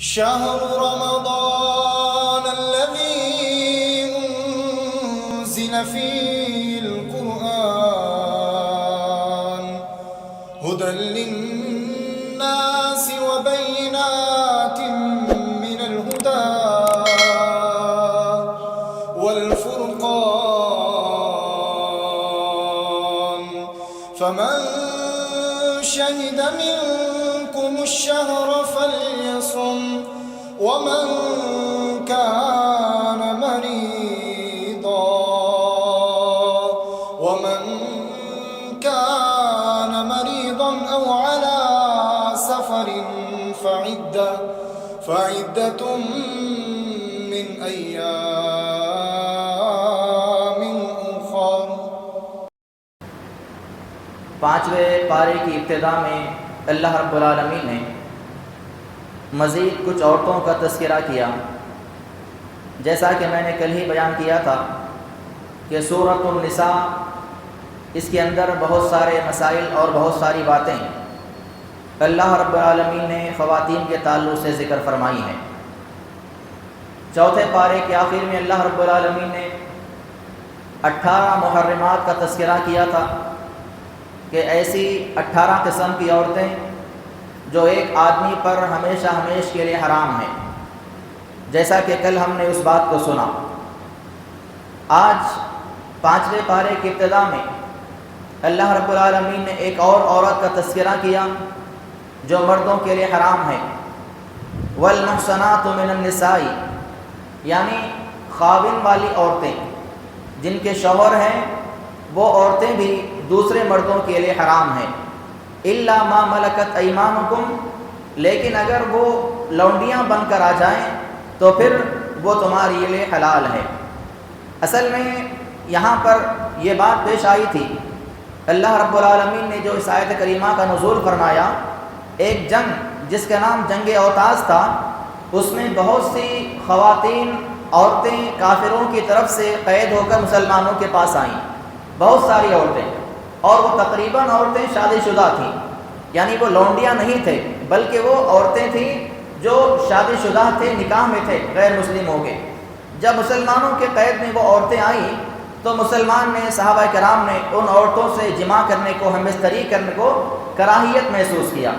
شهر رمضان الذي أنزل فيه القرآن هدى للناس وبينات من الهدى والفرقان فمن شهد منكم الشهر فليصم ومن كان مريضا أو على سفر فعدة من أيام أخر۔ پانچویں پارے کی ابتدا میں اللہ رب العالمین نے مزید کچھ عورتوں کا تذکرہ کیا۔ جیسا کہ میں نے کل ہی بیان کیا تھا کہ سورۃ النساء اس کے اندر بہت سارے مسائل اور بہت ساری باتیں اللہ رب العالمین نے خواتین کے تعلق سے ذکر فرمائی ہیں۔ چوتھے پارے کے آخر میں اللہ رب العالمین نے 18 محرمات کا تذکرہ کیا تھا کہ ایسی 18 قسم کی عورتیں جو ایک آدمی پر ہمیشہ ہمیشہ کے لیے حرام ہیں، جیسا کہ کل ہم نے اس بات کو سنا۔ آج پانچویں پارے کی ابتدا میں اللہ رب العالمین نے ایک اور عورت کا تذکرہ کیا جو مردوں کے لیے حرام ہے، والمحصنات من النساء، یعنی خاوند والی عورتیں جن کے شوہر ہیں، وہ عورتیں بھی دوسرے مردوں کے لیے حرام ہیں، الا ما ملکت ایمانکم، لیکن اگر وہ لونڈیاں بن کر آ جائیں تو پھر وہ تمہارے لیے حلال ہے۔ اصل میں یہاں پر یہ بات پیش آئی تھی، اللہ رب العالمین نے جو اس آیت کریمہ کا نزول فرمایا، ایک جنگ جس کا نام جنگ اوتاس تھا، اس میں بہت سی خواتین عورتیں کافروں کی طرف سے قید ہو کر مسلمانوں کے پاس آئیں، بہت ساری عورتیں، اور وہ تقریباً عورتیں شادی شدہ تھیں، یعنی وہ لونڈیاں نہیں تھے بلکہ وہ عورتیں تھیں جو شادی شدہ تھے، نکاح میں تھے، غیر مسلم ہو گئے۔ جب مسلمانوں کے قید میں وہ عورتیں آئیں تو مسلمان نے، صحابہ کرام نے ان عورتوں سے جماع کرنے کو، ہمبستری کرنے کو کراہیت محسوس کیا،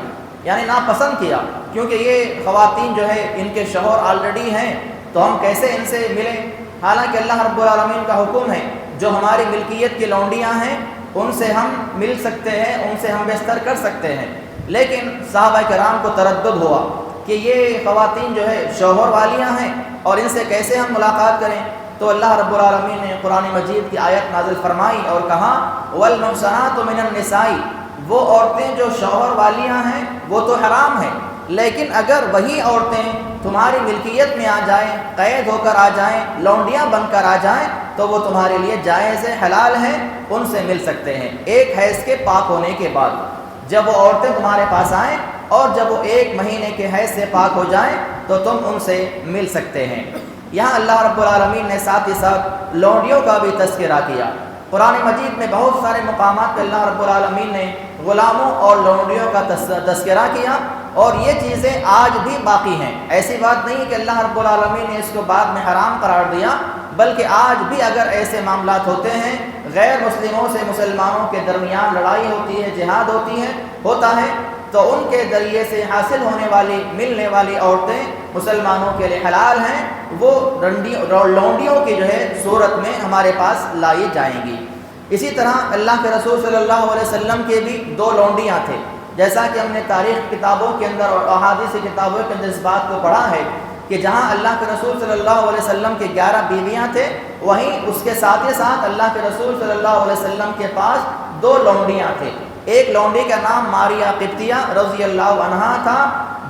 یعنی ناپسند کیا، کیونکہ یہ خواتین جو ہے ان کے شوہر آلریڈی ہیں تو ہم کیسے ان سے ملیں، حالانکہ اللہ رب العالمین کا حکم ہے جو ہماری ملکیت کی لونڈیاں ہیں ان سے ہم مل سکتے ہیں، ان سے ہم بستر کر سکتے ہیں۔ لیکن صحابہ کرام کو تردد ہوا کہ یہ خواتین جو ہے شوہر والیاں ہیں اور ان سے کیسے ہم ملاقات کریں، تو اللہ رب العالمین نے قرآن مجید کی آیت نازل فرمائی اور کہا والمحصنات من النساء، وہ عورتیں جو شوہر والیاں ہیں وہ تو حرام ہیں، لیکن اگر وہی عورتیں تمہاری ملکیت میں آ جائیں، قید ہو کر آ جائیں، لونڈیاں بن کر آ جائیں تو وہ تمہارے لیے جائز ہے، حلال ہیں، ان سے مل سکتے ہیں ایک حیض کے پاک ہونے کے بعد۔ جب وہ عورتیں تمہارے پاس آئیں اور جب وہ 1 مہینے کے حیض سے پاک ہو جائیں تو تم ان سے مل سکتے ہیں۔ یہاں اللہ رب العالمین نے ساتھ ہی ساتھ لونڈیوں کا بھی تذکرہ کیا۔ قرآن مجید میں بہت سارے مقامات پہ اللہ رب العالمین نے غلاموں اور لونڈیوں کا تذکرہ کیا، اور یہ چیزیں آج بھی باقی ہیں۔ ایسی بات نہیں کہ اللہ رب العالمین نے اس کو بعد میں حرام قرار دیا، بلکہ آج بھی اگر ایسے معاملات ہوتے ہیں، غیر مسلموں سے مسلمانوں کے درمیان لڑائی ہوتی ہے، جہاد ہوتا ہے، تو ان کے ذریعے سے حاصل ہونے والی، ملنے والی عورتیں مسلمانوں کے لیے حلال ہیں، وہ لونڈیوں کی جو ہے صورت میں ہمارے پاس لائی جائیں گی۔ اسی طرح اللہ کے رسول صلی اللہ علیہ وسلم کے بھی 2 لونڈیاں تھے، جیسا کہ ہم نے تاریخ کتابوں کے اندر اور احادیث کتابوں کے اندر اس بات کو پڑھا ہے کہ جہاں اللہ کے رسول صلی اللہ علیہ وسلم کے 11 بیویاں تھے، وہیں اس کے ساتھ ہی ساتھ اللہ کے رسول صلی اللہ علیہ وسلم کے پاس 2 لونڈیاں تھے۔ ایک لونڈی کا نام ماریہ قبطیہ رضی اللہ عنہا تھا،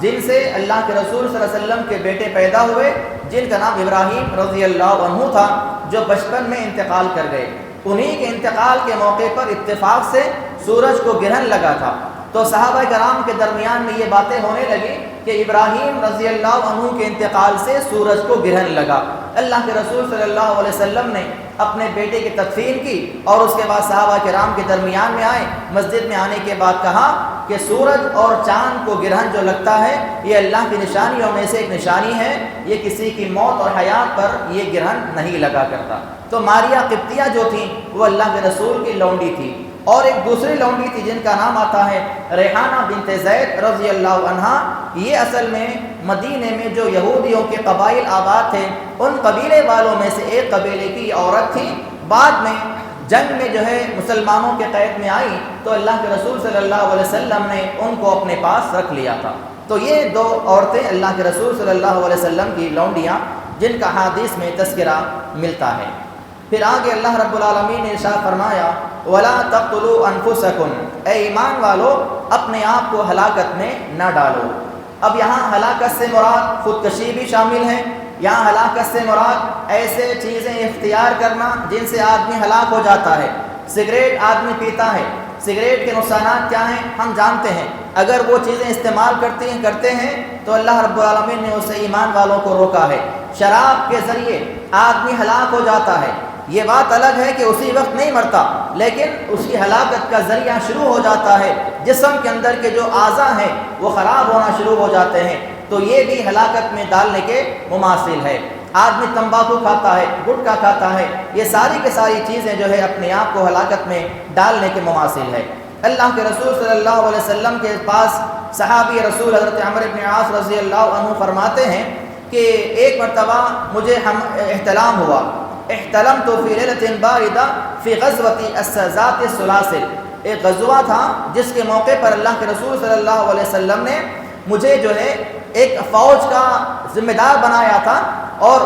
جن سے اللہ کے رسول صلی اللہ علیہ وسلم کے بیٹے پیدا ہوئے، جن کا نام ابراہیم رضی اللہ عنہ تھا، جو بچپن میں انتقال کر گئے۔ انہی کے انتقال کے موقع پر اتفاق سے سورج کو گرہن لگا تھا، تو صحابہ کرام کے درمیان میں یہ باتیں ہونے لگی کہ ابراہیم رضی اللہ عنہ کے انتقال سے سورج کو گرہن لگا۔ اللہ کے رسول صلی اللہ علیہ وسلم نے اپنے بیٹے کی تدفین کی اور اس کے بعد صحابہ کرام کے درمیان میں آئے۔ مسجد میں آنے کے بعد کہا کہ سورج اور چاند کو گرہن جو لگتا ہے یہ اللہ کی نشانیوں میں سے ایک نشانی ہے، یہ کسی کی موت اور حیات پر یہ گرہن نہیں لگا کرتا۔ تو ماریہ قبطیہ جو تھیں وہ اللہ کے رسول کی لونڈی تھی، اور ایک دوسری لونڈی تھی جن کا نام آتا ہے ریحانہ بنت زید رضی اللہ عنہا۔ یہ اصل میں مدینے میں جو یہودیوں کے قبائل آباد تھے ان قبیلے والوں میں سے ایک قبیلے کی عورت تھی، بعد میں جنگ میں جو ہے مسلمانوں کے قید میں آئی تو اللہ کے رسول صلی اللہ علیہ وسلم نے ان کو اپنے پاس رکھ لیا تھا۔ تو یہ دو عورتیں اللہ کے رسول صلی اللہ علیہ وسلم کی لونڈیاں جن کا حدیث میں تذکرہ ملتا ہے۔ پھر آگے اللہ رب العالمین نے ارشاد فرمایا وَلَا تَقْتُلُوا أَنفُسَكُمْ، اے ایمان والو اپنے آپ کو ہلاکت میں نہ ڈالو۔ اب یہاں ہلاکت سے مراد خودکشی بھی شامل ہے، یہاں ہلاکت سے مراد ایسے چیزیں اختیار کرنا جن سے آدمی ہلاک ہو جاتا ہے۔ سگریٹ آدمی پیتا ہے، سگریٹ کے نقصانات کیا ہیں ہم جانتے ہیں، اگر وہ چیزیں استعمال کرتے ہیں تو اللہ رب العالمین نے اسے ایمان والوں کو روکا ہے۔ شراب کے ذریعے آدمی ہلاک ہو جاتا ہے، یہ بات الگ ہے کہ اسی وقت نہیں مرتا، لیکن اس کی ہلاکت کا ذریعہ شروع ہو جاتا ہے، جسم کے اندر کے جو اعضاء ہیں وہ خراب ہونا شروع ہو جاتے ہیں، تو یہ بھی ہلاکت میں ڈالنے کے مماثل ہے۔ آدمی تمباکو کھاتا ہے، گٹکا کھاتا ہے، یہ ساری کی ساری چیزیں جو ہے اپنے آپ کو ہلاکت میں ڈالنے کے مماثل ہے۔ اللہ کے رسول صلی اللہ علیہ وسلم کے پاس صحابی رسول حضرت عمرو بن عاص رضی اللہ عنہ فرماتے ہیں کہ ایک مرتبہ مجھے احتلام ہوا، احتلمت فی لیلۃ باردہ فی غزوۃ ذات السلاسل، ایک غزوہ تھا جس کے موقع پر اللہ کے رسول صلی اللہ علیہ وسلم نے مجھے جو ہے ایک فوج کا ذمہ دار بنایا تھا، اور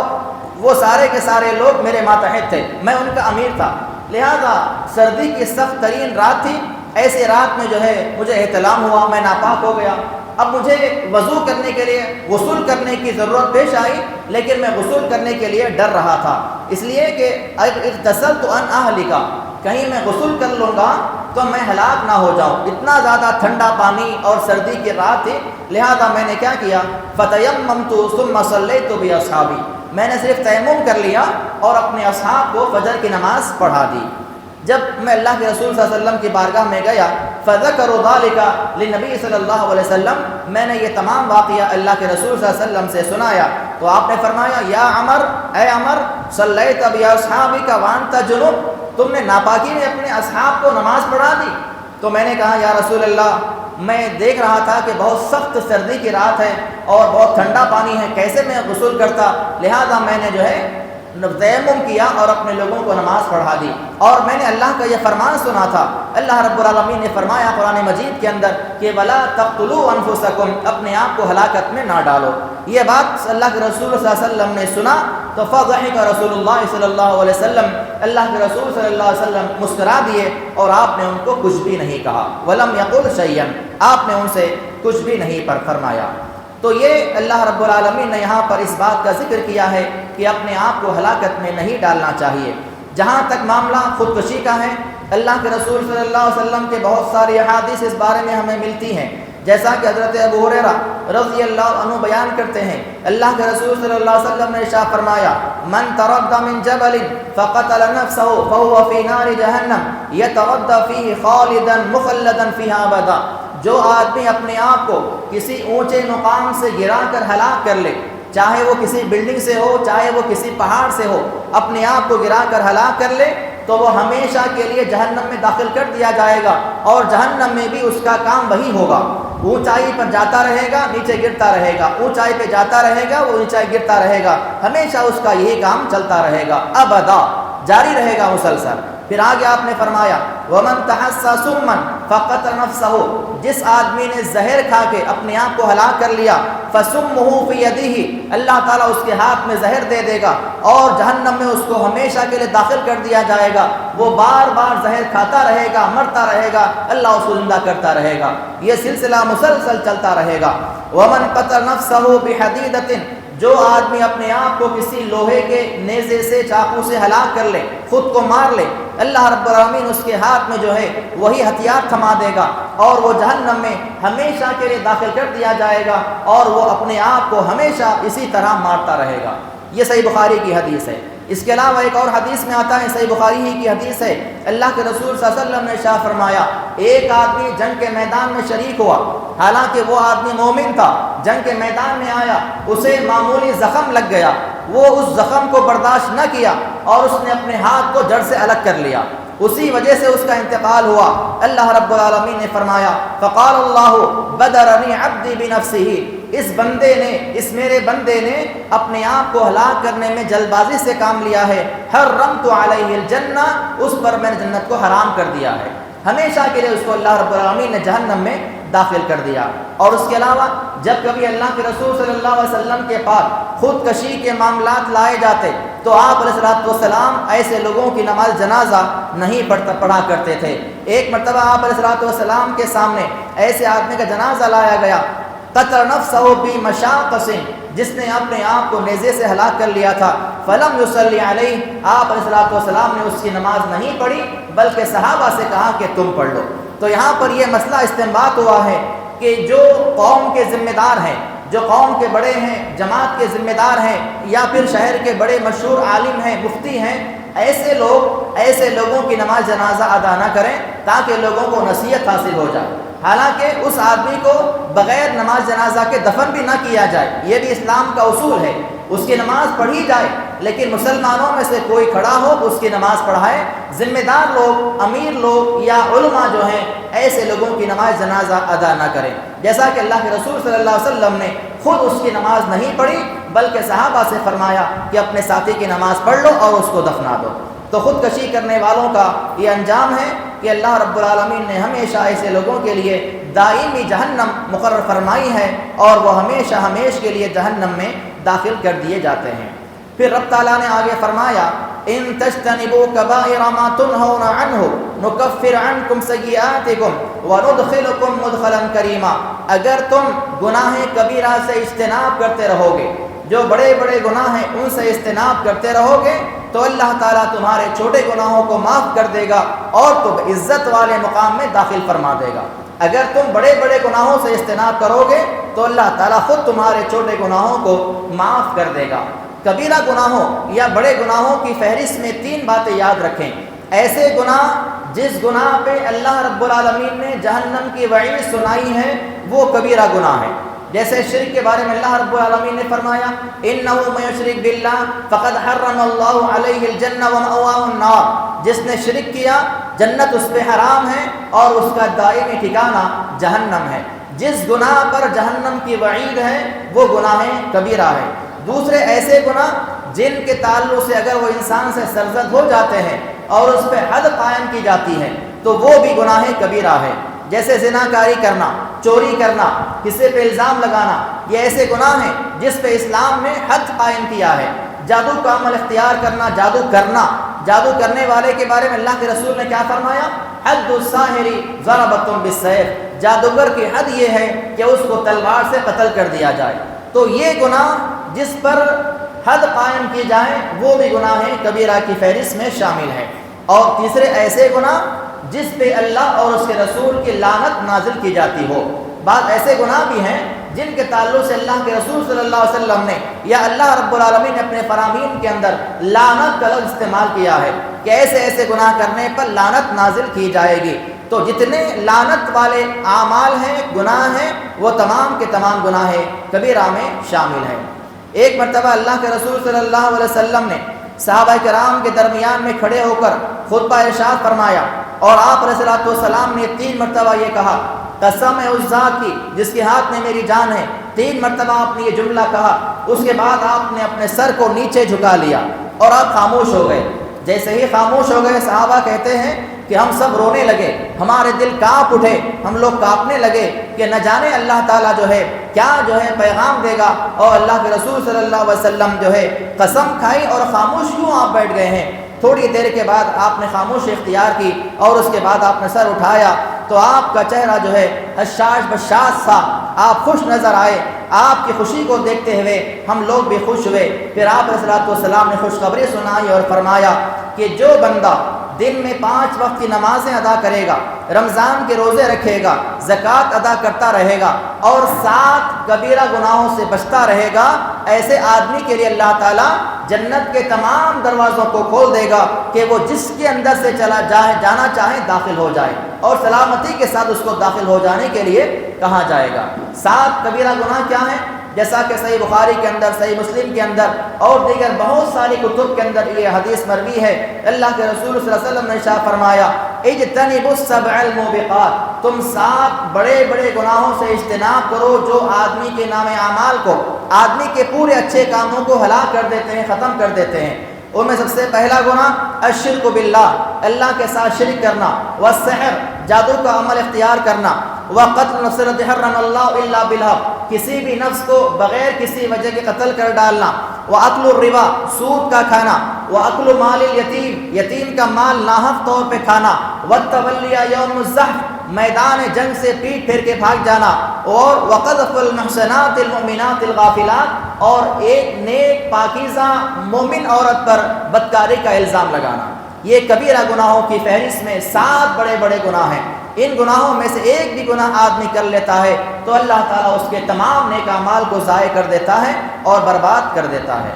وہ سارے کے سارے لوگ میرے ماتحت تھے، میں ان کا امیر تھا، لہذا سردی کی سخت ترین رات تھی، ایسے رات میں جو ہے مجھے احتلام ہوا، میں ناپاک ہو گیا۔ اب مجھے وضو کرنے کے لیے غسل کرنے کی ضرورت پیش آئی، لیکن میں غسل کرنے کے لیے ڈر رہا تھا، اس لیے کہ اغتسلت عن اہلک، کہیں میں غسل کر لوں گا تو میں ہلاک نہ ہو جاؤں، اتنا زیادہ ٹھنڈا پانی اور سردی کی رات تھی، لہذا میں نے کیا کیا فتیممت ثم صلیت باصحابی، میں نے صرف تیمم کر لیا اور اپنے اصحاب کو فجر کی نماز پڑھا دی۔ جب میں اللہ کے رسول صلی اللہ علیہ وسلم کی بارگاہ میں گیا فذکروا ذلک للنبی صلی اللہ علیہ وسلم، میں نے یہ تمام واقعہ اللہ کے رسول صلی اللہ علیہ وسلم سے سنایا تو آپ نے فرمایا یا عمر، اے عمر صلیت باصحابک وانت جنب، تم نے ناپاکی میں اپنے اصحاب کو نماز پڑھا دی؟ تو میں نے کہا یا رسول اللہ میں دیکھ رہا تھا کہ بہت سخت سردی کی رات ہے اور بہت ٹھنڈا پانی ہے، کیسے میں غسل کرتا، لہذا میں نے جو ہے تیمم کیا اور اپنے لوگوں کو نماز پڑھا دی۔ اور میں نے اللہ کا یہ فرمان سنا تھا، اللہ رب العالمین نے فرمایا قرآن مجید کے اندر کہ وَلَا تَقْتُلُوا أَنفُسَكُمْ، اپنے آپ کو ہلاکت میں نہ ڈالو۔ یہ بات اللہ کے رسول صلی اللہ علیہ وسلم نے سنا تو فضحک رسول اللہ صلی اللہ علیہ وسلم، اللہ کے رسول صلی اللہ علیہ وسلم مسکرا دیے اور آپ نے ان کو کچھ بھی نہیں کہا، وَلَمْ يَقُلْ شَيْئًا، آپ نے ان سے کچھ بھی نہیں فرمایا۔ تو یہ اللہ رب العالمین نے یہاں پر اس بات کا ذکر کیا ہے کہ اپنے آپ کو ہلاکت میں نہیں ڈالنا چاہیے۔ جہاں تک معاملہ خودکشی کا ہے، اللہ کے رسول صلی اللہ علیہ وسلم کے بہت ساری احادیث اس بارے میں ہمیں ملتی ہیں، جیسا کہ حضرت ابو ہریرہ رضی اللہ عنہ بیان کرتے ہیں اللہ کے رسول صلی اللہ علیہ وسلم نے ارشاد فرمایا من تردى من جبل فقتل نفسه فهو في نار جہنم يتردى فيه خالدا مخلدا فيها ابدا، جو آدمی اپنے آپ کو کسی اونچے مقام سے گرا کر ہلاک کر لے، چاہے وہ کسی بلڈنگ سے ہو چاہے وہ کسی پہاڑ سے ہو، اپنے آپ کو گرا کر ہلاک کر لے تو وہ ہمیشہ کے لیے جہنم میں داخل کر دیا جائے گا، اور جہنم میں بھی اس کا کام وہی ہوگا، اونچائی پر جاتا رہے گا نیچے گرتا رہے گا، اونچائی پہ جاتا رہے گا وہ اونچائی گرتا رہے گا، ہمیشہ اس کا یہی کام چلتا رہے گا، ابدا جاری رہے گا مسلسل۔ پھر آگے آپ نے فرمایا وَمَن تَحَسَّى سُمًّا فَقَتَلَ نَفْسَهُ، جس آدمی نے زہر کھا کے اپنے آپ کو ہلاک کر لیا فَسُمُّهُ فِي يَدِهِ، اللہ تعالیٰ اس کے ہاتھ میں زہر دے دے گا اور جہنم میں اس کو ہمیشہ کے لیے داخل کر دیا جائے گا، وہ بار بار زہر کھاتا رہے گا، مرتا رہے گا، اللہ اس کو زندہ کرتا رہے گا، یہ سلسلہ مسلسل چلتا رہے گا۔ وَمَن قَتَلَ نَفْسَهُ بِحَدِيدَةٍ، جو آدمی اپنے آپ کو کسی لوہے کے نیزے سے چاقو سے ہلاک کر لے، خود کو مار لے، اللہ رب العالمین اس کے ہاتھ میں جو ہے وہی ہتھیار تھما دے گا اور وہ جہنم میں ہمیشہ کے لیے داخل کر دیا جائے گا اور وہ اپنے آپ کو ہمیشہ اسی طرح مارتا رہے گا۔ یہ صحیح بخاری کی حدیث ہے۔ اس کے علاوہ ایک اور حدیث میں آتا ہے، صحیح بخاری ہی کی حدیث ہے، اللہ کے رسول صلی اللہ علیہ وسلم نے ارشاد فرمایا، ایک آدمی جنگ کے میدان میں شریک ہوا، حالانکہ وہ آدمی مومن تھا، جنگ کے میدان میں آیا، اسے معمولی زخم لگ گیا، وہ اس زخم کو برداشت نہ کیا اور اس نے اپنے ہاتھ کو جڑ سے الگ کر لیا، اسی وجہ سے اس کا انتقال ہوا۔ اللہ رب العالمین نے فرمایا، فقال اللہ بدرنی عبدی بنفسہ، اس بندے نے، اس میرے بندے نے اپنے آپ کو ہلاک کرنے میں جلد بازی سے کام لیا ہے، حرمت علیہ الجنہ، اس پر میں نے جنت کو حرام کر دیا ہے، ہمیشہ کے لیے اس کو اللہ رب العالمین نے جہنم میں داخل کر دیا۔ اور اس کے علاوہ جب کبھی اللہ کے رسول صلی اللہ علیہ وسلم کے پاس خودکشی کے معاملات لائے جاتے تو آپ علیہ الصلوۃ والسلام ایسے لوگوں کی نماز جنازہ نہیں پڑھا کرتے تھے۔ ایک مرتبہ آپ علیہ الصلوۃ والسلام کے سامنے ایسے آدمی کا جنازہ لایا گیا، قتل نفسہ بمشاقص، جس نے اپنے آپ کو نیزے سے ہلاک کر لیا تھا، فلم یصلی علیہ، آپ علیہ الصلوۃ والسلام نے اس کی نماز نہیں پڑھی بلکہ صحابہ سے کہا کہ تم پڑھ لو۔ تو یہاں پر یہ مسئلہ استنباط ہوا ہے کہ جو قوم کے ذمہ دار ہیں، جو قوم کے بڑے ہیں، جماعت کے ذمہ دار ہیں، یا پھر شہر کے بڑے مشہور عالم ہیں، مفتی ہیں، ایسے لوگوں کی نماز جنازہ ادا نہ کریں تاکہ لوگوں کو نصیحت حاصل ہو جائے۔ حالانکہ اس آدمی کو بغیر نماز جنازہ کے دفن بھی نہ کیا جائے، یہ بھی اسلام کا اصول ہے، اس کی نماز پڑھی جائے، لیکن مسلمانوں میں سے کوئی کھڑا ہو اس کی نماز پڑھائے۔ ذمہ دار لوگ، امیر لوگ یا علماء جو ہیں ایسے لوگوں کی نماز جنازہ ادا نہ کریں، جیسا کہ اللہ کے رسول صلی اللہ علیہ وسلم نے خود اس کی نماز نہیں پڑھی بلکہ صحابہ سے فرمایا کہ اپنے ساتھی کی نماز پڑھ لو اور اس کو دفنا دو۔ تو خودکشی کرنے والوں کا یہ انجام ہے کہ اللہ رب العالمین نے ہمیشہ ایسے لوگوں کے لیے دائمی جہنم مقرر فرمائی ہے اور وہ ہمیشہ کے لیے جہنم میں داخل کر دیے جاتے ہیں۔ پھر رب تعالیٰ نے آگے فرمایا، ان تجتنبوا کبائر ما تنہون عنہ نکفر عنکم سیئاتکم وندخلکم مدخلا کریما، اگر تم گناہ کبیرہ سے اجتناب کرتے رہو گے، جو بڑے بڑے گناہ ہیں ان سے اجتناب کرتے رہو گے تو اللہ تعالیٰ تمہارے چھوٹے گناہوں کو معاف کر دے گا اور تم عزت والے مقام میں داخل فرما دے گا۔ اگر تم بڑے بڑے گناہوں سے اجتناب کرو گے تو اللہ تعالیٰ خود تمہارے چھوٹے گناہوں کو معاف کر دے گا۔ کبیرہ گناہوں یا بڑے گناہوں کی فہرست میں 3 باتیں یاد رکھیں۔ ایسے گناہ جس گناہ پہ اللہ رب العالمین نے جہنم کی وعید سنائی ہے وہ کبیرہ گناہ ہے، جیسے شرک کے بارے میں اللہ رب العالمین نے فرمایا، انہ من یشرک باللہ فقد حرم اللہ علیہ الجنہ ومأواہ النار، جس نے شرک کیا جنت اس پہ حرام ہے اور اس کا دائمی ٹھکانہ جہنم ہے۔ جس گناہ پر جہنم کی وعید ہے وہ گناہ کبیرہ ہے۔ دوسرے ایسے گناہ جن کے تعلق سے اگر وہ انسان سے سرزد ہو جاتے ہیں اور اس پہ حد قائم کی جاتی ہے تو وہ بھی گناہ کبیرہ ہے، جیسے زناکاری کرنا، چوری کرنا، کسی پہ الزام لگانا، یہ ایسے گناہ ہیں جس پہ اسلام نے حد قائم کیا ہے۔ جادو کا عمل اختیار کرنا، جادو کرنے والے کے بارے میں اللہ کے رسول نے کیا فرمایا، حد الساحر ضربۃ بالسیف، جادوگر کی حد یہ ہے کہ اس کو تلوار سے قتل کر دیا جائے۔ تو یہ گناہ جس پر حد قائم کی جائے وہ بھی گناہ کبیرہ کی فہرست میں شامل ہے۔ اور تیسرے ایسے گناہ جس پہ اللہ اور اس کے رسول کی لعنت نازل کی جاتی ہو۔ بعض ایسے گناہ بھی ہیں جن کے تعلق سے اللہ کے رسول صلی اللہ علیہ وسلم نے یا اللہ رب العالمین نے اپنے فرامین کے اندر لعنت کا لفظ استعمال کیا ہے کہ ایسے گناہ کرنے پر لعنت نازل کی جائے گی۔ تو جتنے لعنت والے اعمال ہیں، گناہ ہیں، وہ تمام کے تمام گناہ کبیرہ میں شامل ہیں۔ ایک مرتبہ اللہ کے رسول صلی اللہ علیہ وسلم نے صحابہ کرام کے درمیان میں کھڑے ہو کر خطبہ ارشاد فرمایا اور آپ علیہ الصلوۃ والسلام نے 3 مرتبہ یہ کہا، قسم ہے اس ذات کی جس کے ہاتھ میں میری جان ہے۔ 3 مرتبہ آپ نے یہ جملہ کہا، اس کے بعد آپ نے اپنے سر کو نیچے جھکا لیا اور آپ خاموش ہو گئے۔ جیسے ہی خاموش ہو گئے صحابہ کہتے ہیں کہ ہم سب رونے لگے، ہمارے دل کانپ اٹھے، ہم لوگ کانپنے لگے کہ نہ جانے اللہ تعالیٰ کیا پیغام دے گا، اور اللہ کے رسول صلی اللہ علیہ وسلم قسم کھائی اور خاموش کیوں آپ بیٹھ گئے ہیں۔ تھوڑی دیر کے بعد آپ نے خاموشی اختیار کی اور اس کے بعد آپ نے سر اٹھایا تو آپ کا چہرہ جو ہے حشاش بشاش تھا، آپ خوش نظر آئے، آپ کی خوشی کو دیکھتے ہوئے ہم لوگ بھی خوش ہوئے۔ پھر آپ علیہ الصلوۃ والسلام نے خوشخبری سنائی اور فرمایا کہ جو بندہ دن میں 5 وقت کی نمازیں ادا کرے گا، رمضان کے روزے رکھے گا، زکوٰۃ ادا کرتا رہے گا اور 7 کبیرہ گناہوں سے بچتا رہے گا، ایسے آدمی کے لیے اللہ تعالیٰ جنت کے تمام دروازوں کو کھول دے گا کہ وہ جس کے اندر سے جانا چاہے داخل ہو جائے، اور سلامتی کے ساتھ اس کو داخل ہو جانے کے لیے کہا جائے گا۔ 7 کبیرہ گناہ کیا ہیں؟ جیسا کہ صحیح بخاری کے اندر، صحیح مسلم کے اندر اور دیگر بہت ساری کتب کے اندر یہ حدیث مروی ہے۔ اللہ کے رسول صلی اللہ علیہ وسلم نے ارشاد فرمایا اجتنبوا السبع الموبقات، تم 7 بڑے بڑے گناہوں سے اجتناب کرو جو آدمی کے نام اعمال کو، آدمی کے پورے اچھے کاموں کو ہلاک کر دیتے ہیں، ختم کر دیتے ہیں۔ ان میں سب سے پہلا گناہ الشرک باللہ، اللہ کے ساتھ شرک کرنا، والسحر، جادو کا عمل اختیار کرنا، وقتل النفس التي حرم اللہ الا بالحق، کسی بھی نفس کو بغیر کسی وجہ کے قتل کر ڈالنا، واکل الربا، سود کا کھانا، واکل مال الیتیم، یتیم کا مال ناحق طور پہ کھانا، والتولی یوم الزحف، میدان جنگ سے پیٹ پھیر کے بھاگ جانا، اور وقذف المحصنات المؤمنات الغافلات، اور ایک نیک پاکیزہ مومن عورت پر بدکاری کا الزام لگانا۔ یہ کبیرہ گناہوں کی فہرست میں 7 بڑے بڑے گناہ ہیں۔ ان گناہوں میں سے ایک بھی گناہ آدمی کر لیتا ہے تو اللہ تعالیٰ اس کے تمام نیک اعمال کو ضائع کر دیتا ہے اور برباد کر دیتا ہے۔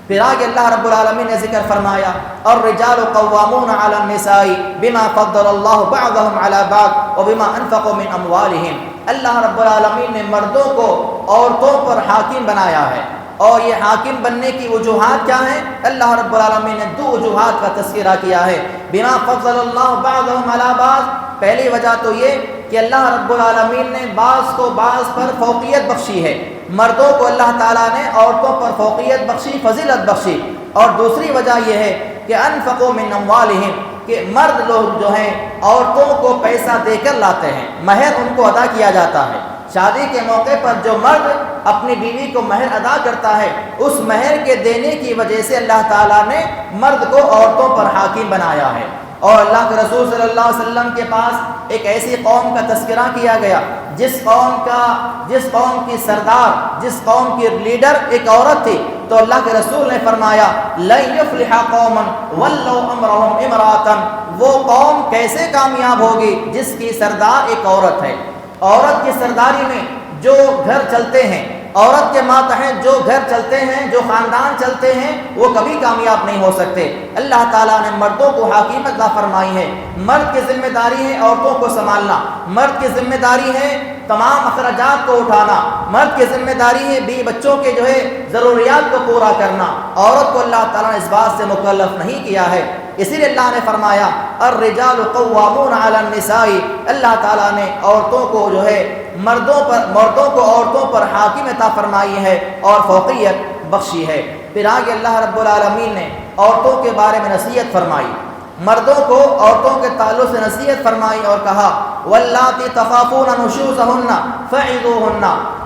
پھر آگے اللہ رب العالمین نے ذکر فرمایا الرجال قوامون علی النساء بما فضل اللہ بعضهم علی بعض وبما انفقوا من اموالهم، اللہ رب العالمین نے مردوں کو عورتوں پر حاکم بنایا ہے، اور یہ حاکم بننے کی وجوہات کیا ہیں؟ اللہ رب العالمین نے 2 وجوہات کا تذکرہ کیا ہے۔ بما فضل اللہ بعضهم علی بعض، پہلی وجہ تو یہ کہ اللہ رب العالمین نے بعض کو بعض پر فوقیت بخشی ہے، مردوں کو اللہ تعالیٰ نے عورتوں پر فوقیت بخشی، فضیلت بخشی۔ اور دوسری وجہ یہ ہے کہ انفقوا من اموالہم، کہ مرد لوگ جو ہیں عورتوں کو پیسہ دے کر لاتے ہیں، مہر ان کو ادا کیا جاتا ہے۔ شادی کے موقع پر جو مرد اپنی بیوی کو مہر ادا کرتا ہے، اس مہر کے دینے کی وجہ سے اللہ تعالیٰ نے مرد کو عورتوں پر حاکم بنایا ہے۔ اور اللہ کے رسول صلی اللہ علیہ وسلم کے پاس ایک ایسی قوم کا تذکرہ کیا گیا جس قوم کی سردار، جس قوم کی لیڈر ایک عورت تھی، تو اللہ کے رسول نے فرمایا لن یفلح قوما ولوا امرهم امرأة، وہ قوم کیسے کامیاب ہوگی جس کی سردار ایک عورت ہے۔ عورت کی سرداری میں جو گھر چلتے ہیں، عورت کے ماتحت جو گھر چلتے ہیں، جو خاندان چلتے ہیں، وہ کبھی کامیاب نہیں ہو سکتے۔ اللہ تعالیٰ نے مردوں کو حاکمیت عطا فرمائی ہے۔ مرد کی ذمہ داری ہے عورتوں کو سنبھالنا، مرد کی ذمہ داری ہے تمام اخراجات کو اٹھانا، مرد کی ذمہ داری ہے بیوی بچوں کے جو ہے ضروریات کو پورا کرنا۔ عورت کو اللہ تعالیٰ نے اس بات سے مکلف نہیں کیا ہے، اسی لیے اللہ نے فرمایا الرجال قوامون علی النساء، اللہ تعالیٰ نے عورتوں کو جو ہے مردوں کو عورتوں پر حاکم عطا فرمائی ہے اور فوقیت بخشی ہے۔ پھر آگے اللہ رب العالمین نے عورتوں کے بارے میں نصیحت فرمائی، مردوں کو عورتوں کے تعلق سے نصیحت فرمائی اور کہا واللاتی تخافون نشوزہن فعظوہن،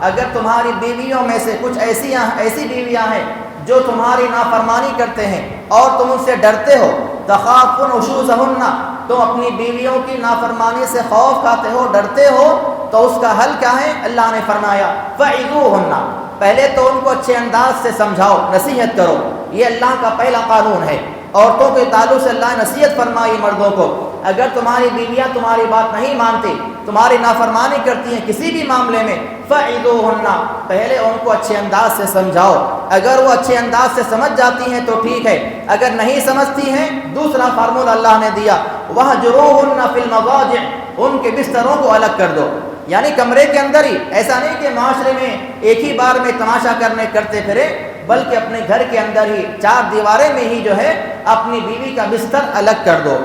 اگر تمہاری بیویوں میں سے کچھ ایسی بیویاں ہیں جو تمہاری نافرمانی کرتے ہیں اور تم ان سے ڈرتے ہو، تخافون نشوزہن، تم اپنی بیویوں کی نافرمانی سے خوف کھاتے ہو، ڈرتے ہو، تو اس کا حل کیا ہے؟ اللہ نے فرمایا فعظوہن، پہلے تو ان کو اچھے انداز سے سمجھاؤ، نصیحت کرو، یہ اللہ کا پہلا قانون ہے۔ عورتوں کے تعلق سے اللہ نے نصیحت فرمائی مردوں کو، اگر تمہاری بیویاں تمہاری بات نہیں مانتی، تمہاری نافرمانی کرتی ہیں کسی بھی معاملے میں، فعظوہن، پہلے ان کو اچھے انداز سے سمجھاؤ، اگر وہ اچھے انداز سے سمجھ جاتی ہیں تو ٹھیک ہے، اگر نہیں سمجھتی ہیں دوسرا فارمولہ اللہ نے دیا وہجروہن فی المضاجع، ان کے بستروں کو الگ کر دو، یعنی کمرے کے اندر ہی، ایسا نہیں کہ معاشرے میں ایک ہی بار میں تماشا کرتے پھرے، بلکہ اپنے گھر کے اندر ہی 4 دیواریں میں ہی جو ہے اپنی بیوی کا بستر الگ کر دو۔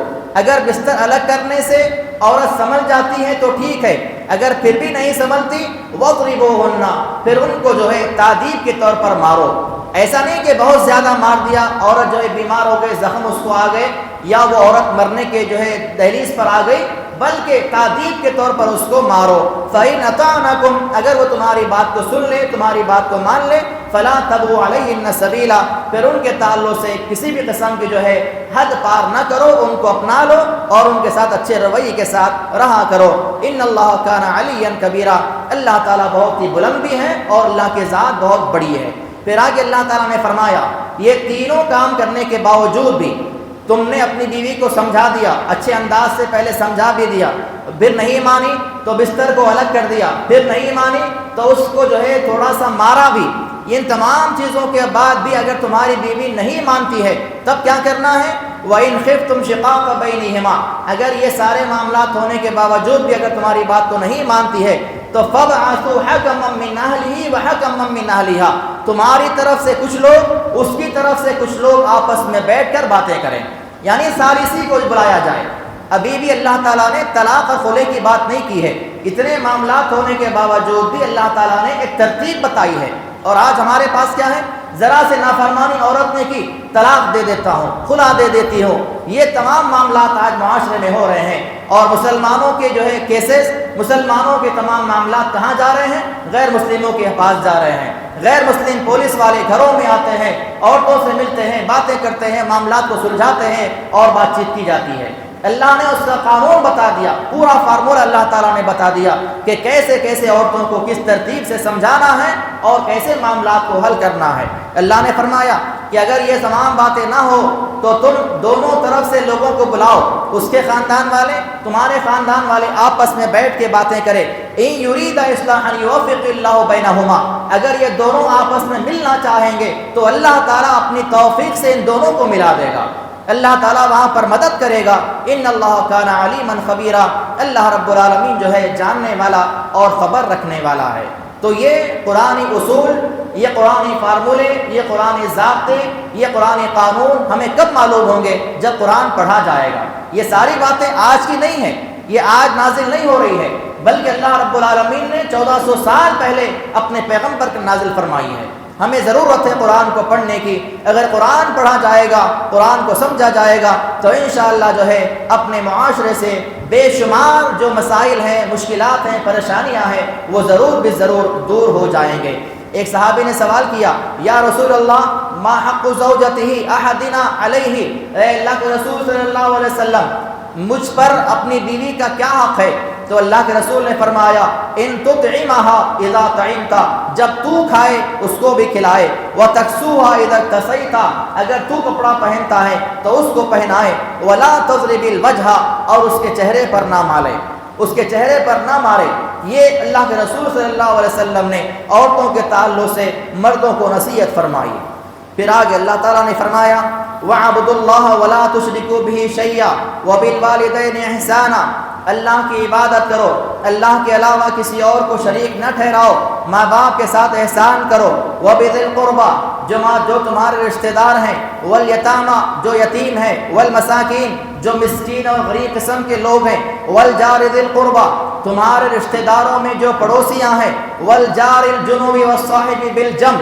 اگر بستر الگ کرنے سے عورت سمجھ جاتی ہے تو ٹھیک ہے، اگر پھر بھی نہیں سمجھتی وَاضْرِبُوهُنَّ، پھر ان کو جو ہے تادیب کے طور پر مارو۔ ایسا نہیں کہ بہت زیادہ مار دیا، عورت جو ہے بیمار ہو گئی، زخم اس کو آ گئے، یا وہ عورت مرنے کے جو ہے دہلیز پر آ گئی، بلکہ تادیب کے طور پر اس کو مارو۔ فَإِنْ أَطَعْنَكُمْ، اگر وہ تمہاری بات کو سن لے، تمہاری بات کو مان لے، فلا تبغوا علیہن سبیلا، پھر ان کے تعلق سے کسی بھی قسم کی جو ہے حد پار نہ کرو، ان کو اپنا لو اور ان کے ساتھ اچھے رویے کے ساتھ رہا کرو۔ ان اللہ کان علیا کبیرا، اللہ تعالیٰ بہت ہی بلند بھی ہے اور اللہ کی ذات بہت بڑی ہے۔ پھر آگے اللہ تعالیٰ نے فرمایا یہ تینوں کام کرنے کے باوجود بھی تم نے اپنی بیوی کو سمجھا دیا، اچھے انداز سے پہلے سمجھا بھی دیا، پھر نہیں مانی تو بستر کو الگ کر دیا، پھر نہیں مانی تو اس کو جو ہے تھوڑا سا مارا بھی، ان تمام چیزوں کے بعد بھی اگر تمہاری بیوی نہیں مانتی ہے تب کیا کرنا ہے؟ وَإِنْ خِفْتُمْ شِقَاقَ بَيْنِهِمَا، اگر یہ سارے معاملات ہونے کے باوجود بھی اگر تمہاری بات کو نہیں مانتی ہے تو فَبْعَثُوا حَكَمًا مِّنْ أَهْلِهِ وَحَكَمًا مِّنْ أَهْلِهَا، تمہاری طرف سے کچھ لوگ اس کی طرف سے کچھ لوگ آپس میں بیٹھ کر باتیں کریں، یعنی ثالثی کو بلایا جائے۔ ابھی بھی اللہ تعالیٰ نے طلاق اور خلع کی بات نہیں کی ہے، اتنے معاملات ہونے کے باوجود بھی اللہ تعالیٰ نے ایک ترتیب بتائی ہے۔ اور آج ہمارے پاس کیا ہے؟ ذرا سے نافرمانی عورت نے کی طلاق دے دیتا ہوں، خلا دے دیتی ہوں، یہ تمام معاملات آج معاشرے میں ہو رہے ہیں۔ اور مسلمانوں کے جو ہے کیسز، مسلمانوں کے تمام معاملات کہاں جا رہے ہیں؟ غیر مسلموں کے پاس جا رہے ہیں۔ غیر مسلم پولیس والے گھروں میں آتے ہیں، عورتوں سے ملتے ہیں، باتیں کرتے ہیں، معاملات کو سلجھاتے ہیں اور بات چیت کی جاتی ہے۔ اللہ نے اس کا قانون بتا دیا، پورا فارمولہ اللہ تعالیٰ نے بتا دیا کہ کیسے کیسے عورتوں کو کس ترتیب سے سمجھانا ہے اور کیسے معاملات کو حل کرنا ہے۔ اللہ نے فرمایا کہ اگر یہ تمام باتیں نہ ہو تو تم دونوں طرف سے لوگوں کو بلاؤ، اس کے خاندان والے، تمہارے خاندان والے آپس میں بیٹھ کے باتیں کریں۔ ان یرید اصلاحا یوفق اللہ بینہما، اگر یہ دونوں آپس میں ملنا چاہیں گے تو اللہ تعالیٰ اپنی توفیق سے ان دونوں کو ملا دے گا، اللہ تعالیٰ وہاں پر مدد کرے گا۔ ان اللہ کان علیما خبیرا، اللہ رب العالمین جو ہے جاننے والا اور خبر رکھنے والا ہے۔ تو یہ قرآنی اصول، یہ قرآنی فارمولے، یہ قرآنی ضابطے، یہ قرآنی قانون ہمیں کب معلوم ہوں گے؟ جب قرآن پڑھا جائے گا۔ یہ ساری باتیں آج کی نہیں ہیں، یہ آج نازل نہیں ہو رہی ہے، بلکہ اللہ رب العالمین نے 1400 سال پہلے اپنے پیغمبر پر نازل فرمائی ہے۔ ہمیں ضرورت ہے قرآن کو پڑھنے کی۔ اگر قرآن پڑھا جائے گا، قرآن کو سمجھا جائے گا تو انشاءاللہ جو ہے اپنے معاشرے سے بے شمار جو مسائل ہیں، مشکلات ہیں، پریشانیاں ہیں، وہ ضرور بھی ضرور دور ہو جائیں گے۔ ایک صحابی نے سوال کیا، یا رسول اللہ ما حق زوجتہ احدنا علیہ، اے اللہ کے رسول صلی اللہ علیہ وسلم مجھ پر اپنی بیوی کا کیا حق ہے؟ تو اللہ کے رسول نے فرمایا ان تطعمها اذا طعمت، جب تو کھائے اس کو بھی کھلائے، وتکسوها اذا اکتسیت، اگر تو کپڑا پہنتا ہے تو اس کو پہنائے، ولا تضرب الوجہ، اور اس کے چہرے پر نہ مارے، اس کے چہرے پر نہ مارے۔ یہ اللہ کے رسول صلی اللہ علیہ وسلم نے عورتوں کے تعلق سے مردوں کو نصیحت فرمائی۔ پھر آگے اللہ تعالیٰ نے فرمایا وَاعْبُدُوا اللَّهَ وَلَا تُشْرِكُوا بِهِ شَيْئًا وَبِالْوَالِدَيْنِ احسانا، اللہ کی عبادت کرو، اللہ کے علاوہ کسی اور کو شریک نہ ٹھہراؤ، ماں باپ کے ساتھ احسان کرو، وَبِذِي الْقُرْبَى، جو تمہارے رشتہ دار ہیں، وَالْيَتَامَى، جو یتیم ہیں، وَالْمَسَاكِينَ، جو مسکین اور غریب قسم کے لوگ ہیں، وَالْجَارِ ذِي الْقُرْبَى، تمہارے رشتہ داروں میں جو پڑوسیاں ہیں، وَالْجَارِ الْجُنُوبِ وَالصَّاحِبِ بِالْجَنبِ،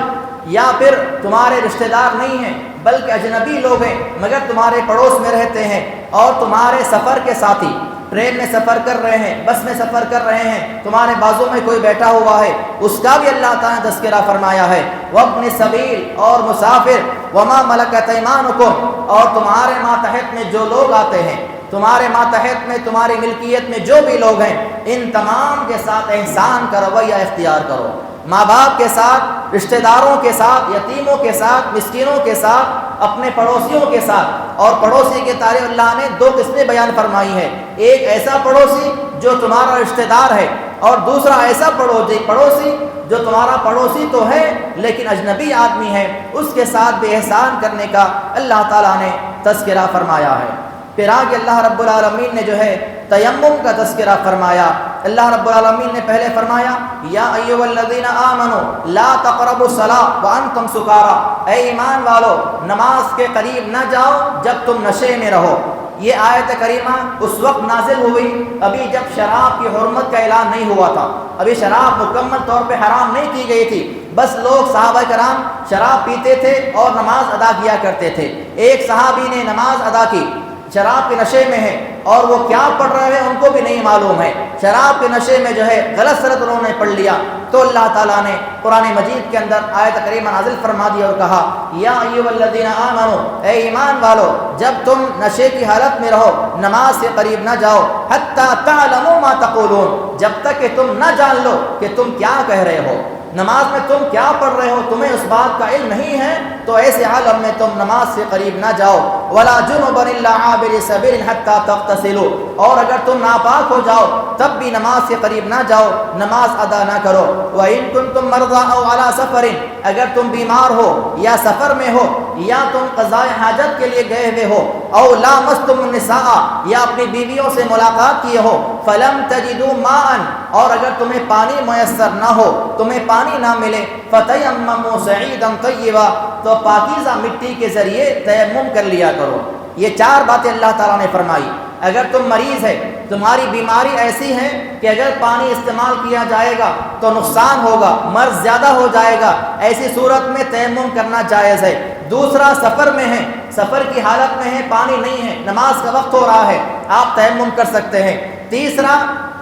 یا پھر تمہارے رشتہ دار نہیں ہیں بلکہ اجنبی لوگ ہیں مگر تمہارے پڑوس میں رہتے ہیں، اور تمہارے سفر کے ساتھی، ٹرین میں سفر کر رہے ہیں، بس میں سفر کر رہے ہیں، تمہارے بازو میں کوئی بیٹھا ہوا ہے، اس کا بھی اللہ تعالیٰ نے تذکرہ فرمایا ہے۔ وابن السبیل، اور مسافر، وما ملکت ایمانکم، اور تمہارے ماتحت میں جو لوگ آتے ہیں، تمہارے ماتحت میں، تمہاری ملکیت میں جو بھی لوگ ہیں، ان تمام کے ساتھ احسان کا رویہ اختیار کرو، ماں باپ کے ساتھ، رشتہ داروں کے ساتھ، یتیموں کے ساتھ، مسکینوں کے ساتھ، اپنے پڑوسیوں کے ساتھ۔ اور پڑوسی کے تعریف اللہ نے دو قسمیں بیان فرمائی ہے، ایک ایسا پڑوسی جو تمہارا رشتہ دار ہے، اور دوسرا ایسا پڑوسی جو تمہارا پڑوسی تو ہے لیکن اجنبی آدمی ہے، اس کے ساتھ بھی احسان کرنے کا اللہ تعالیٰ نے تذکرہ فرمایا ہے۔ پھر آگے اللہ رب العالمین نے جو ہے تیمم کا تذکرہ فرمایا۔ اللہ رب العالمین نے پہلے فرمایا یا ایھا الذین آمنوا لا تقربوا الصلاۃ وانتم سکارا، اے ایمان والو نماز کے قریب نہ جاؤ جب تم نشے میں رہو۔ یہ آیت کریمہ اس وقت نازل ہوئی ابھی جب شراب کی حرمت کا اعلان نہیں ہوا تھا، ابھی شراب مکمل طور پہ حرام نہیں کی گئی تھی، بس لوگ صحابہ کرام شراب پیتے تھے اور نماز ادا کیا کرتے تھے۔ ایک صحابی نے نماز ادا کی، شراب کے نشے میں ہیں اور وہ کیا پڑھ رہے ہیں ان کو بھی نہیں معلوم ہے، شراب کے نشے میں جو ہے غلط سلط انہوں نے پڑھ لیا، تو اللہ تعالیٰ نے قرآن مجید کے اندر آیت کریمہ نازل فرما دیا اور کہا یا ایھا الذین آمنو، اے ایمان والو جب تم نشے کی حالت میں رہو نماز سے قریب نہ جاؤ، حتی تعلموا ما تقولون، جب تک کہ تم نہ جان لو کہ تم کیا کہہ رہے ہو، نماز میں تم کیا پڑھ رہے ہو تمہیں اس بات کا علم نہیں ہے، تو ایسے حالت میں تم نماز سے قریب نہ جاؤ، ولا جنبا الا عابر سبیل حتی تغتسلوا، اور اگر تم ناپاک ہو جاؤ تب بھی نماز سے قریب نہ جاؤ، نماز ادا نہ کرو، وَإِن كُنتُم مَرْضَىٰ أَوْ عَلَىٰ سَفَرٍ، اگر تم بیمار ہو یا سفر میں ہو یا تم قضاء حاجت کے لیے گئے ہوئے ہو، او لامستم النساء، یا اپنی بیویوں سے ملاقات کیے ہو، فلم تجدوا ماء، اور اگر تمہیں پانی میسر نہ ہو، تمہیں پانی نہ ملے، فتیمموا صعیدا طیبا، تو پاکیزہ مٹی کے ذریعے تیمم کر لیا کرو۔ یہ چار باتیں اللہ تعالیٰ نے فرمائی۔ اگر تم مریض ہے، تمہاری بیماری ایسی ہے کہ اگر پانی استعمال کیا جائے گا تو نقصان ہوگا، مرض زیادہ ہو جائے گا، ایسی صورت میں تیمم کرنا جائز ہے۔ دوسرا سفر میں ہے، سفر کی حالت میں ہے، پانی نہیں ہے، نماز کا وقت ہو رہا ہے، آپ تیمم کر سکتے ہیں۔ تیسرا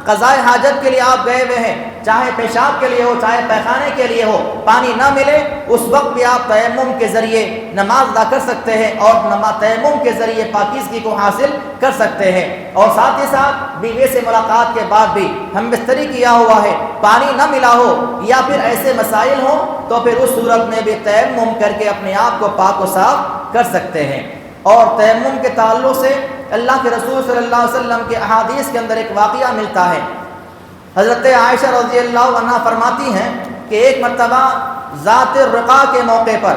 قضاء حاجت کے لیے آپ گئے ہوئے ہیں، چاہے پیشاب کے لیے ہو چاہے پیخانے کے لیے ہو، پانی نہ ملے اس وقت بھی آپ تیمم کے ذریعے نماز ادا کر سکتے ہیں اور تیمم کے ذریعے پاکیزگی کو حاصل کر سکتے ہیں۔ اور ساتھ ہی ساتھ بیوی سے ملاقات کے بعد بھی ہم بستری کیا ہوا ہے، پانی نہ ملا ہو یا پھر ایسے مسائل ہوں تو پھر اس صورت میں بھی تیمم کر کے اپنے آپ کو پاک و صاف کر سکتے ہیں۔ اور تیمم کے تعلق سے اللہ کے رسول صلی اللہ علیہ وسلم کے احادیث کے اندر ایک واقعہ ملتا ہے۔ حضرت عائشہ رضی اللہ عنہ فرماتی ہیں کہ ایک مرتبہ ذات الرقاع کے موقع پر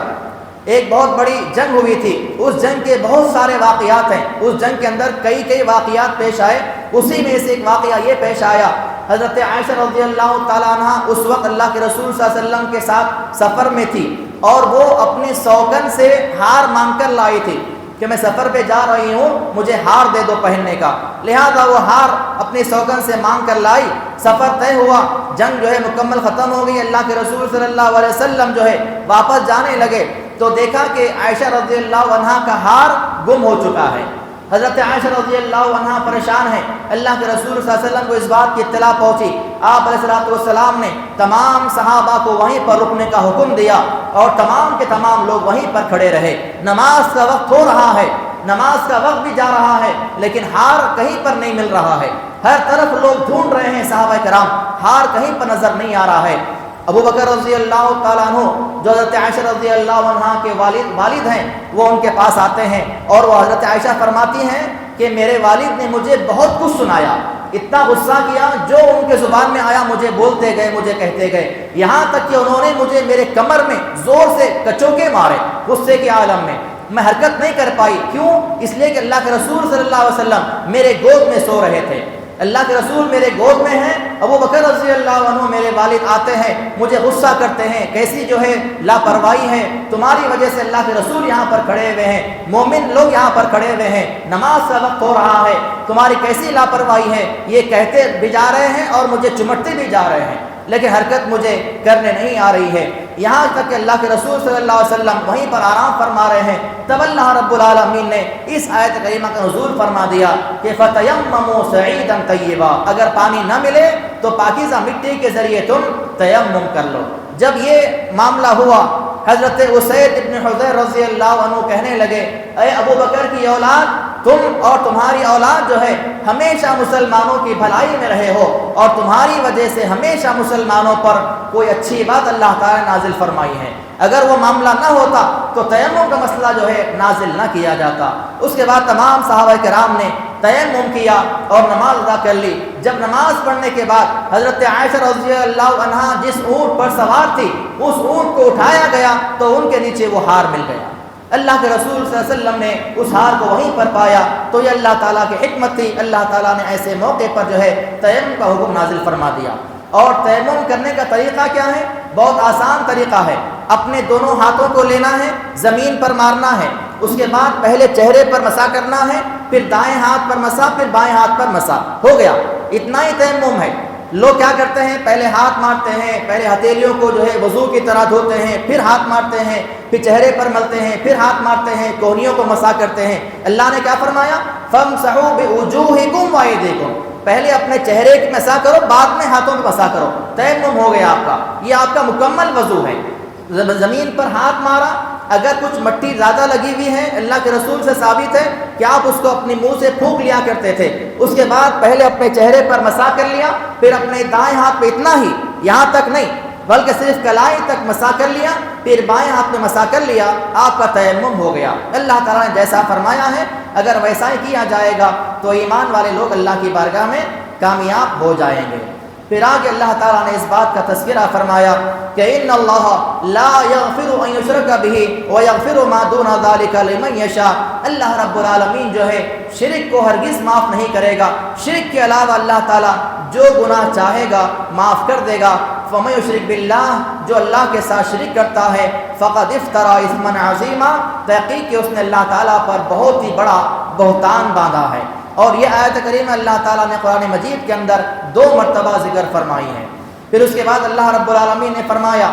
ایک بہت بڑی جنگ ہوئی تھی، اس جنگ کے بہت سارے واقعات ہیں، اس جنگ کے اندر کئی واقعات پیش آئے، اسی میں سے ایک واقعہ یہ پیش آیا۔ حضرت عائشہ رضی اللہ تعالیٰ عنہ اس وقت اللہ کے رسول صلی اللہ علیہ وسلم کے ساتھ سفر میں تھی اور وہ اپنی سوگن سے ہار مانگ کر لائی تھی کہ میں سفر پہ جا رہی ہوں، مجھے ہار دے دو پہننے کا، لہذا وہ ہار اپنی سوگن سے مانگ کر لائی۔ سفر طے ہوا، جنگ جو ہے مکمل ختم ہو گئی، اللہ کے رسول صلی اللہ علیہ وسلم جو ہے واپس جانے لگے تو دیکھا کہ عائشہ رضی اللہ عنہ کا ہار گم ہو چکا ہے۔ حضرت عائشہ رضی اللہ عنہ پریشان ہیں، اللہ کے رسول صلی اللہ علیہ وسلم کو اس بات کی اطلاع پہنچی، آپ علیہ السلام نے تمام صحابہ کو وہیں پر رکنے کا حکم دیا اور تمام کے تمام لوگ وہیں پر کھڑے رہے۔ نماز کا وقت ہو رہا ہے، نماز کا وقت بھی جا رہا ہے لیکن ہار کہیں پر نہیں مل رہا ہے، ہر طرف لوگ ڈھونڈ رہے ہیں صحابہ کرام، ہار کہیں پر نظر نہیں آ رہا ہے۔ ابو بکر رضی اللہ تعالیٰ عنہ جو حضرت عائشہ رضی اللہ عنہ کے والد ہیں وہ ان کے پاس آتے ہیں اور وہ حضرت عائشہ فرماتی ہیں کہ میرے والد نے مجھے بہت کچھ سنایا، اتنا غصہ کیا، جو ان کے زبان میں آیا مجھے بولتے گئے، مجھے کہتے گئے، یہاں تک کہ انہوں نے مجھے میرے کمر میں زور سے کچوکے مارے غصے کے عالم میں حرکت نہیں کر پائی۔ کیوں؟ اس لیے کہ اللہ کے رسول صلی اللہ علیہ وسلم میرے گود میں سو رہے تھے، اللہ کے رسول میرے گود میں ہیں، ابو بکر رضی اللہ عنہ میرے والد آتے ہیں، مجھے غصہ کرتے ہیں، کیسی جو ہے لاپرواہی ہے، تمہاری وجہ سے اللہ کے رسول یہاں پر کھڑے ہوئے ہیں، مومن لوگ یہاں پر کھڑے ہوئے ہیں، نماز کا وقت ہو رہا ہے، تمہاری کیسی لاپرواہی ہے، یہ کہتے بھی جا رہے ہیں اور مجھے چمٹتے بھی جا رہے ہیں لیکن حرکت مجھے کرنے نہیں آ رہی ہے، یہاں تک کہ اللہ کے رسول صلی اللہ علیہ وسلم وہیں پر آرام فرما رہے ہیں۔ تب اللہ رب العالمین نے اس آیت کریمہ کا نزول فرما دیا کہ فَتَيَمَّمُوا صَعِيدًا طَيِّبًا، اگر پانی نہ ملے تو پاکیزہ مٹی کے ذریعے تم تیمم کر لو۔ جب یہ معاملہ ہوا حضرت اسید ابن حضیر رضی اللہ عنہ کہنے لگے، اے ابو بکر کی اولاد، تم اور تمہاری اولاد جو ہے ہمیشہ مسلمانوں کی بھلائی میں رہے ہو اور تمہاری وجہ سے ہمیشہ مسلمانوں پر کوئی اچھی بات اللہ تعالیٰ نے نازل فرمائی ہے، اگر وہ معاملہ نہ ہوتا تو تیمم کا مسئلہ جو ہے نازل نہ کیا جاتا۔ اس کے بعد تمام صحابہ کرام نے تیمم کیا اور نماز ادا کر لی۔ جب نماز پڑھنے کے بعد حضرت عائشہ رضی اللہ عنہا جس اونٹ پر سوار تھی اس اونٹ کو اٹھایا گیا تو ان کے نیچے وہ ہار مل گیا۔ اللہ کے رسول صلی اللہ علیہ وسلم نے اس ہار کو وہیں پر پایا، تو یہ اللہ تعالیٰ کی حکمت تھی، اللہ تعالیٰ نے ایسے موقع پر جو ہے تیمم کا حکم نازل فرما دیا۔ اور تیمم کرنے کا طریقہ کیا ہے؟ بہت آسان طریقہ ہے، اپنے دونوں ہاتھوں کو لینا ہے، زمین پر مارنا ہے، اس کے بعد پہلے چہرے پر مسا کرنا ہے، پھر دائیں ہاتھ پر مسا، پھر بائیں ہاتھ پر مسا، ہو گیا، اتنا ہی تیمم ہے۔ لوگ کیا کرتے ہیں؟ پہلے ہاتھ مارتے ہیں، پہلے ہتھیلیوں کو جو ہے وضو کی طرح دھوتے ہیں، پھر ہاتھ مارتے ہیں، پھر چہرے پر ملتے ہیں، پھر ہاتھ مارتے ہیں، کوہنیوں کو مسح کرتے ہیں۔ اللہ نے کیا فرمایا؟ فَامْسَحُوا بِوُجُوهِكُمْ وَأَيْدِيكُمْ، پہلے اپنے چہرے کی مسح کرو، بعد میں ہاتھوں پہ مسح کرو۔ تیمم ہو گیا آپ کا، یہ آپ کا مکمل وضو ہے۔ زمین پر ہاتھ مارا، اگر کچھ مٹی زیادہ لگی ہوئی ہے، اللہ کے رسول سے ثابت ہے کہ آپ اس کو اپنے منہ سے پھونک لیا کرتے تھے۔ اس کے بعد پہلے اپنے چہرے پر مسح کر لیا، پھر اپنے دائیں ہاتھ پہ اتنا ہی، یہاں تک نہیں بلکہ صرف کلائی تک مسح کر لیا، پھر بائیں ہاتھ میں مسح کر لیا، آپ کا تیمم ہو گیا۔ اللہ تعالیٰ نے جیسا فرمایا ہے اگر ویسا ہی کیا جائے گا تو ایمان والے لوگ اللہ کی بارگاہ میں کامیاب ہو جائیں گے۔ پھر آگے اللہ تعالیٰ نے اس بات کا تذکرہ فرمایا کہ ان اللہ لا یغفر ان یشرک بہ ویغفر ما دون ذلک لمن یشاء، اللہ رب العالمین جو ہے شرک کو ہرگز معاف نہیں کرے گا، شرک کے علاوہ اللہ تعالیٰ جو گناہ چاہے گا معاف کر دے گا۔ فمن یشرک باللہ، جو اللہ کے ساتھ شرک کرتا ہے، فقد افترى اثما عظیما، تحقیق کہ اس نے اللہ تعالیٰ پر بہت ہی بڑا بہتان باندھا ہے۔ اور یہ آیت کریمہ اللہ تعالیٰ نے قرآن مجید کے اندر 2 مرتبہ ذکر فرمائی ہے۔ پھر اس کے بعد اللہ رب العالمین نے فرمایا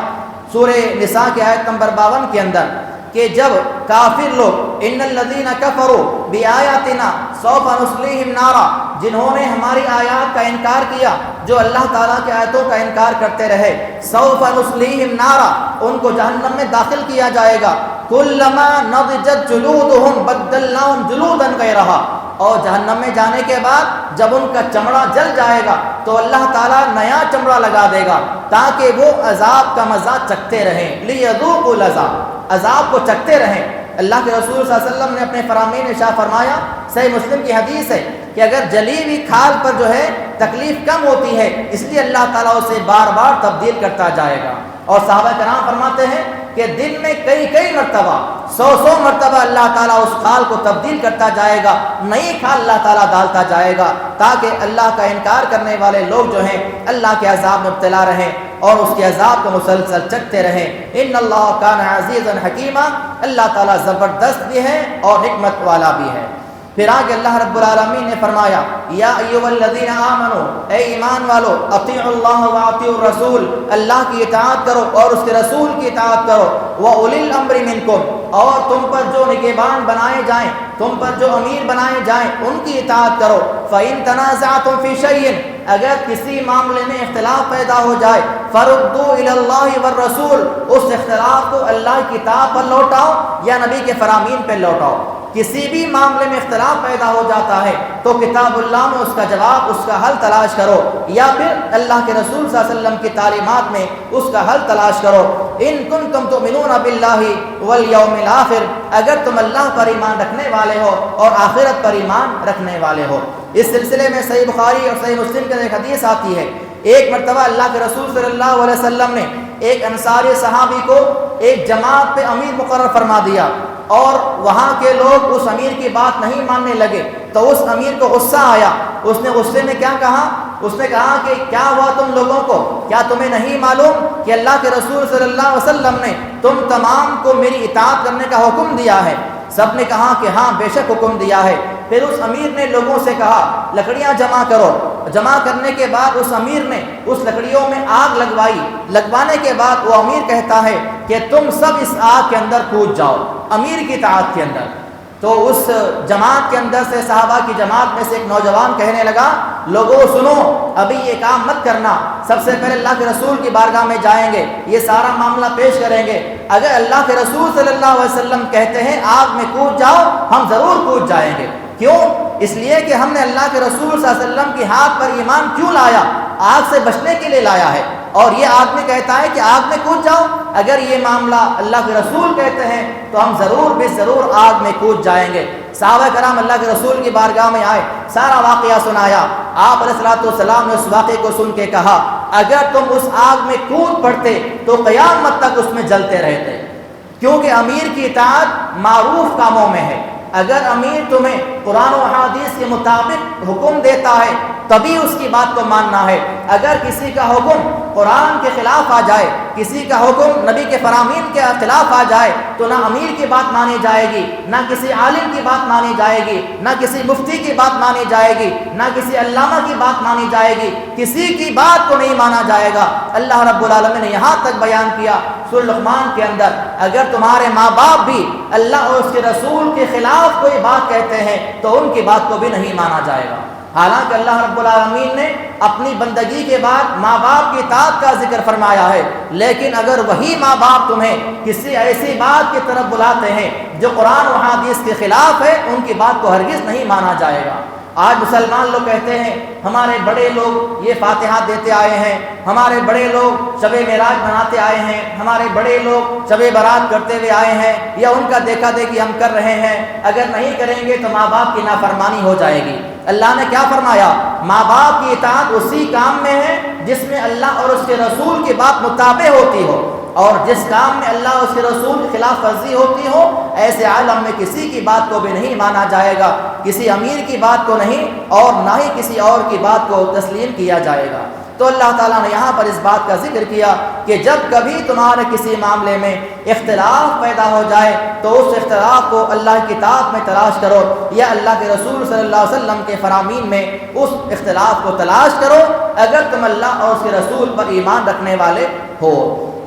سورہ نساء کی آیت نمبر 52 کے اندر کہ جب کافر لوگ ان الذین کفروا بآیاتنا سوف نصلیہم نارا، جنہوں نے ہماری آیات کا انکار کیا، جو اللہ تعالیٰ کی آیتوں کا انکار کرتے رہے، سوف نصلیہم نارا، ان کو جہنم میں داخل کیا جائے گا، کلما نضجت جلودہم بدلناہم جلودا غیرہا، اور جہنم میں جانے کے بعد جب ان کا چمڑا جل جائے گا تو اللہ تعالیٰ نیا چمڑا لگا دے گا تاکہ وہ عذاب کا مزہ چکھتے رہیں، لیذوقوا العذاب، عذاب کو چکھتے رہیں۔ اللہ کے رسول صلی اللہ علیہ وسلم نے اپنے فرامین ارشاد فرمایا، صحیح مسلم کی حدیث ہے کہ اگر جلی ہوئی کھال پر جو ہے تکلیف کم ہوتی ہے، اس لیے اللہ تعالیٰ اسے بار بار تبدیل کرتا جائے گا۔ اور صحابہ کرام فرماتے ہیں کہ دن میں کئی مرتبہ 100 مرتبہ اللہ تعالیٰ اس کھال کو تبدیل کرتا جائے گا، نئی کھال اللہ تعالیٰ ڈالتا جائے گا تاکہ اللہ کا انکار کرنے والے لوگ جو ہیں اللہ کے عذاب میں مبتلا رہیں اور اس کے عذاب کو مسلسل چکتے رہیں۔ ان اللہ کان عزیزا حکیما، اللہ تعالیٰ زبردست بھی ہے اور حکمت والا بھی ہے۔ پھر آگے اللہ رب العالمین نے فرمایا یا ایھا الذین آمنوا، اے ایمان والو، اطیعوا اللہ واطیعوا الرسول، اللہ کی اطاعت کرو اور اس کے رسول کی اطاعت کرو، واولی الامر منکم، اور تم پر جو نگہبان بنائے جائیں، تم پر جو امیر بنائے جائیں ان کی اطاعت کرو۔ فإن تنازعتم فی شیء، اگر کسی معاملے میں اختلاف پیدا ہو جائے، فردوا الی اللہ والرسول، اس اختلاف کو اللہ کی کتاب پر لوٹاؤ یا نبی کے فرامین پر لوٹاؤ۔ کسی بھی معاملے میں اختلاف پیدا ہو جاتا ہے تو کتاب اللہ میں اس کا جواب، اس کا حل تلاش کرو، یا پھر اللہ کے رسول صلی اللہ علیہ وسلم کی تعلیمات میں اس کا حل تلاش کرو۔ ان کنتم تؤمنون باللہ والیوم الآخر، اگر تم اللہ پر ایمان رکھنے والے ہو اور آخرت پر ایمان رکھنے والے ہو۔ اس سلسلے میں صحیح بخاری اور صحیح مسلم کے ایک حدیث آتی ہے، ایک مرتبہ اللہ کے رسول صلی اللہ علیہ وسلم نے ایک انصاری صحابی کو ایک جماعت پہ امیر مقرر فرما دیا اور وہاں کے لوگ اس امیر کی بات نہیں ماننے لگے تو اس امیر کو غصہ آیا۔ اس نے غصے میں کیا کہا؟ اس نے کہا کہ کیا ہوا تم لوگوں کو، کیا تمہیں نہیں معلوم کہ اللہ کے رسول صلی اللہ علیہ وسلم نے تم تمام کو میری اطاعت کرنے کا حکم دیا ہے؟ سب نے کہا کہ ہاں بے شک حکم دیا ہے۔ پھر اس امیر نے لوگوں سے کہا لکڑیاں جمع کرو۔ جمع کرنے کے بعد اس امیر نے اس لکڑیوں میں آگ لگوائی، لگوانے کے بعد وہ امیر کہتا ہے کہ تم سب اس آگ کے اندر کود جاؤ، امیر کی اطاعت کے اندر۔ تو اس جماعت کے اندر سے، صحابہ کی جماعت میں سے ایک نوجوان کہنے لگا لوگوں سنو، ابھی یہ کام مت کرنا، سب سے پہلے اللہ کے رسول کی بارگاہ میں جائیں گے، یہ سارا معاملہ پیش کریں گے، اگر اللہ کے رسول صلی اللہ علیہ وسلم کہتے ہیں آگ میں کود جاؤ، ہم ضرور کود جائیں گے۔ کیوں؟ اس لیے کہ ہم نے اللہ کے رسول صلی اللہ علیہ وسلم کی ہاتھ پر ایمان کیوں لایا؟ آگ سے بچنے کے لیے لایا ہے، اور یہ آدمی کہتا ہے کہ آگ میں کود جاؤ، اگر یہ معاملہ اللہ کے رسول کہتے ہیں تو ہم ضرور بے ضرور آگ میں کود جائیں گے۔ صحابہ کرام اللہ کے رسول کی بارگاہ میں آئے، سارا واقعہ سنایا۔ آپ علیہ السلام نے اس واقعے کو سن کے کہا اگر تم اس آگ میں کود پڑتے تو قیامت تک اس میں جلتے رہتے، کیونکہ امیر کی اطاعت معروف کاموں میں ہے، اگر امیر تمہیں قرآن و حدیث کے مطابق حکم دیتا ہے تبھی اس کی بات کو ماننا ہے. اگر کسی کا حکم قرآن کے خلاف آ جائے، کسی کا حکم نبی کے فرامین کے خلاف آ جائے تو نہ امیر کی بات مانی جائے گی، نہ کسی عالم کی بات مانی جائے گی، نہ کسی مفتی کی بات مانی جائے گی، نہ کسی علامہ کی بات مانی جائے گی، کسی کی بات کو نہیں مانا جائے گا. اللہ رب العالمین نے یہاں تک بیان کیا سورہ لقمان کے اندر، اگر تمہارے ماں باپ بھی اللہ اور اس کے رسول کے خلاف کوئی بات کہتے ہیں تو ان کی بات کو بھی نہیں مانا جائے گا. حالانکہ اللہ رب العالمین نے اپنی بندگی کے بعد ماں باپ کی اطاعت کا ذکر فرمایا ہے، لیکن اگر وہی ماں باپ تمہیں کسی ایسی بات کی طرف بلاتے ہیں جو قرآن و حدیث کے خلاف ہے، ان کی بات کو ہرگز نہیں مانا جائے گا. آج مسلمان لوگ کہتے ہیں ہمارے بڑے لوگ یہ فاتحہ دیتے آئے ہیں، ہمارے بڑے لوگ شب معراج مناتے آئے ہیں، ہمارے بڑے لوگ شب برات کرتے ہوئے آئے ہیں، یا ان کا دیکھا دیکھی ہم کر رہے ہیں، اگر نہیں کریں گے تو ماں باپ کی نافرمانی ہو جائے گی. اللہ نے کیا فرمایا؟ ماں باپ کی اطاعت اسی کام میں ہے جس میں اللہ اور اس کے رسول کی بات مطابق ہوتی ہو، اور جس کام میں اللہ اور اس کے رسول کی خلاف ورزی ہوتی ہو ایسے عالم میں کسی کی بات کو بھی نہیں مانا جائے گا، کسی امیر کی بات کو نہیں، اور نہ ہی کسی اور کی بات کو تسلیم کیا جائے گا. تو اللہ تعالیٰ نے یہاں پر اس بات کا ذکر کیا کہ جب کبھی تمہارے کسی معاملے میں اختلاف پیدا ہو جائے تو اس اختلاف کو اللہ کی کتاب میں تلاش کرو، یا اللہ کے رسول صلی اللہ علیہ وسلم کے فرامین میں اس اختلاف کو تلاش کرو اگر تم اللہ اور اس کے رسول پر ایمان رکھنے والے ہو.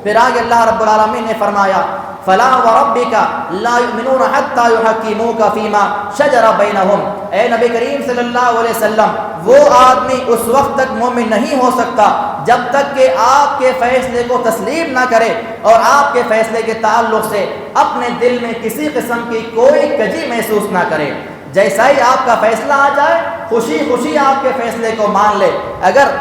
پھر آگے اللہ رب العالمین نے فرمایا فَلَا وَرَبِّكَ لَا يُؤْمِنُونَ حَتَّى يُحَكِّمُوكَ فِي مَا شَجَرَ بَيْنَهُمْ. اے نبی کریم صلی اللہ علیہ وسلم، وہ آدمی اس وقت تک مومن نہیں ہو سکتا جب تک کہ آپ کے فیصلے کو تسلیم نہ کرے اور آپ کے فیصلے کے تعلق سے اپنے دل میں کسی قسم کی کوئی کجی محسوس نہ کرے. جیسا ہی آپ کا فیصلہ آ جائے خوشی خوشی آپ کے فیصلے کو مان لے. اگر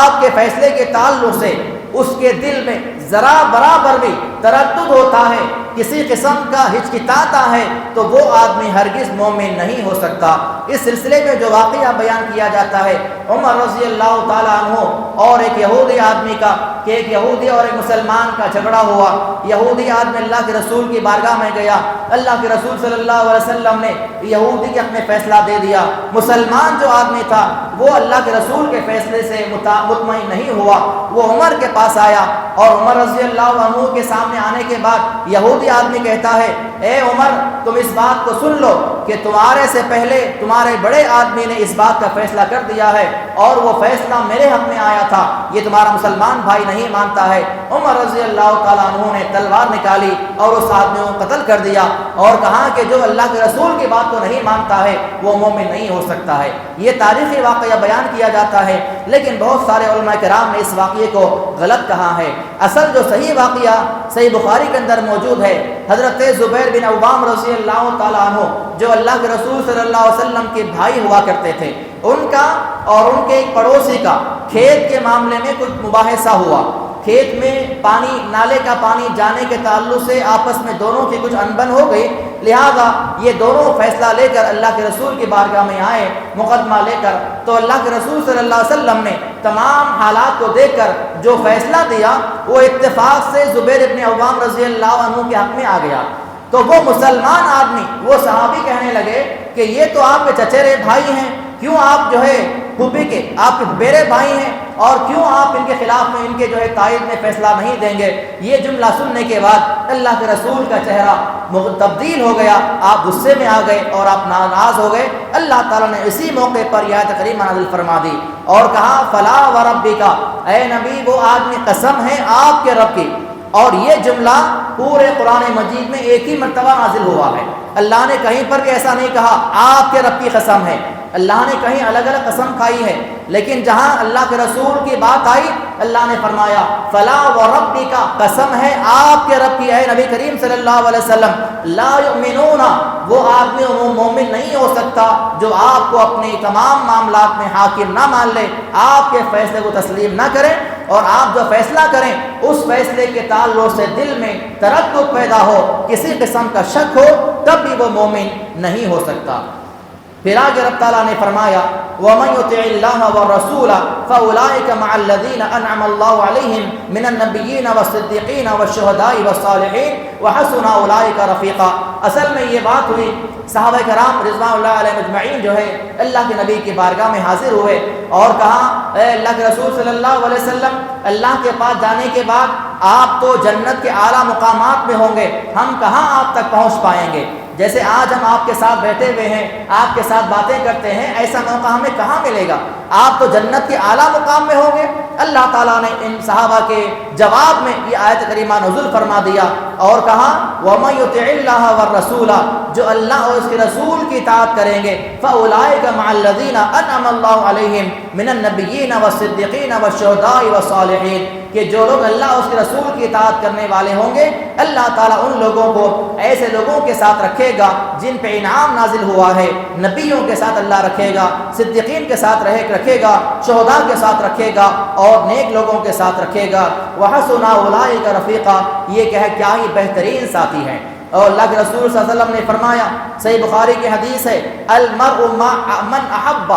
آپ کے فیصلے کے تعلق سے اس کے دل میں ذرا برابر بھی تردد ہوتا ہے، کسی قسم کا ہچکچاتا ہے، تو وہ آدمی ہرگز مومن نہیں ہو سکتا. اس سلسلے میں جو واقعہ بیان کیا جاتا ہے عمر رضی اللہ تعالیٰ عنہ اور ایک یہودی آدمی کا، کہ ایک یہودی اور ایک مسلمان کا جھگڑا ہوا. یہودی آدمی اللہ کے رسول کی بارگاہ میں گیا، اللہ کے رسول صلی اللہ علیہ وسلم نے یہودی کے اپنے فیصلہ دے دیا. مسلمان جو آدمی تھا وہ اللہ کے رسول کے فیصلے سے مطمئن نہیں ہوا، وہ عمر کے پاس آیا، اور عمر رضی اللہ عنہ کے سامنے آنے کے بعد یہودی آدمی کہتا ہے اے عمر، تم اس بات کو سن لو کہ تمہارے سے پہلے تمہارے بڑے آدمی نے اس بات کا فیصلہ کر دیا ہے، اور وہ فیصلہ میرے حق میں آیا تھا، یہ تمہارا مسلمان بھائی نہیں مانتا ہے. عمر رضی اللہ تعالیٰ عنہ نے تلوار نکالی اور اس آدمی کو قتل کر دیا، اور کہا کہ جو اللہ کے رسول کی بات کو نہیں مانتا ہے وہ مومن نہیں ہو سکتا ہے. یہ تاریخی واقعہ بیان کیا جاتا ہے، لیکن بہت سارے علماء کرام نے اس واقعے کو غلط کہا ہے. اصل جو صحیح واقعہ صحیح بخاری کے اندر موجود ہے، حضرت زبیر بن عوام رضی اللہ تعالیٰ عنہ جو اللہ کے رسول صلی اللہ علیہ وسلم کے بھائی ہوا کرتے تھے، ان کا اور ان کے ایک پڑوسی کا کھیت کے معاملے میں کچھ مباحثہ ہوا. کھیت میں پانی، نالے کا پانی جانے کے تعلق سے آپس میں دونوں کی کچھ انبن ہو گئی، لہذا یہ دونوں فیصلہ لے کر اللہ کے رسول کی بارگاہ میں آئے مقدمہ لے کر. تو اللہ کے رسول صلی اللہ علیہ وسلم نے تمام حالات کو دیکھ کر جو فیصلہ دیا وہ اتفاق سے زبیر ابن عوام رضی اللہ عنہ کے حق میں آ گیا. تو وہ مسلمان آدمی، وہ صحابی کہنے لگے کہ یہ تو آپ کے چچیرے بھائی ہیں، کیوں آپ جو ہے پھوپھی کے، آپ کے بیرے بھائی ہیں، اور کیوں آپ ان کے خلاف میں ان کے جو ہے تائید میں فیصلہ نہیں دیں گے. یہ جملہ سننے کے بعد اللہ کے رسول کا چہرہ تبدیل ہو گیا، آپ غصے میں آ گئے اور آپ ناراض ہو گئے. اللہ تعالیٰ نے اسی موقع پر یہ آیت کریمہ نازل فرما دی اور کہا فلا وربک، اے نبی وہ آدمی قسم ہے آپ کے رب کی. اور یہ جملہ پورے قرآن مجید میں ایک ہی مرتبہ نازل ہوا ہے. اللہ نے کہیں پر بھی ایسا نہیں کہا آپ کے رب کی قسم ہے، اللہ نے کہیں الگ الگ قسم کھائی ہے، لیکن جہاں اللہ کے رسول کی بات آئی اللہ نے فرمایا فلا وربک، قسم ہے آپ کے رب کی اے نبی کریم صلی اللہ علیہ وسلم، لا یؤمنون، وہ آدمی مومن نہیں ہو سکتا جو آپ کو اپنے تمام معاملات میں حاکم نہ مان لے، آپ کے فیصلے کو تسلیم نہ کریں، اور آپ جو فیصلہ کریں اس فیصلے کے تعلق سے دل میں تردد پیدا ہو، کسی قسم کا شک ہو، تب بھی وہ مومن نہیں ہو سکتا. پھر آگے رب تعالیٰ نے فرمایا وَمَن يُطِعِ اللَّهَ وَالرَّسُولَ فَأُولَٰئِكَ مَعَ الَّذِينَ أَنْعَمَ اللَّهُ عَلَيْهِمْ مِنَ النَّبِيِّينَ وَالصِّدِّيقِينَ وَالشُّهَدَاءِ وَالصَّالِحِينَ وحسن اولئک رفیقا۔ اصل میں یہ بات ہوئی، صحابہ کرام رضوان اللہ علیہ مجمعین جو ہے اللہ کے نبی کی بارگاہ میں حاضر ہوئے اور کہا اے اللہ کے رسول صلی اللہ علیہ وسلم، اللہ کے پاس جانے کے بعد آپ تو جنت کے اعلیٰ مقامات میں ہوں گے، ہم کہاں آپ تک پہنچ پائیں گے؟ جیسے آج ہم آپ کے ساتھ بیٹھے ہوئے ہیں، آپ کے ساتھ باتیں کرتے ہیں، ایسا موقع ہمیں کہاں ملے گا؟ آپ تو جنت کے اعلیٰ مقام میں ہوں گے۔ اللہ تعالیٰ نے ان صحابہ کے جواب میں یہ آیت کریمہ نزول فرما دیا اور کہا وَمَن يُطِعِ اللَّهَ وَالرَّسُولَ، جو اللہ اور اس کے رسول کی اطاعت کریں گے فَأُولَئِكَ مَعَ الَّذِينَ أَنْعَمَ اللَّهُ عَلَيْهِمْ مِنَ النَّبِيِّينَ وَالصِّدِّيقِينَ وَالشُّهَدَاءِ وَالصَّالِحِينَ، کہ جو لوگ اللہ اور اس کے رسول کی اطاعت کرنے والے ہوں گے، اللہ تعالیٰ ان لوگوں کو ایسے لوگوں کے ساتھ رکھے گا جن پہ انعام نازل ہوا ہے، نبیوں کے ساتھ اللہ رکھے گا، صدیقین کے ساتھ رکھے گا، شہداء کے ساتھ رکھے گا اور نیک لوگوں کے ساتھ رکھے گا۔ وَحَسُنَ أُولَئِكَ رَفِيقًا، یہ کہ کیا ہی بہترین ساتھی ہیں۔ اور اللہ کے رسول صلی اللہ علیہ وسلم نے فرمایا، صحیح بخاری کی حدیث ہے، المرء مع من احب،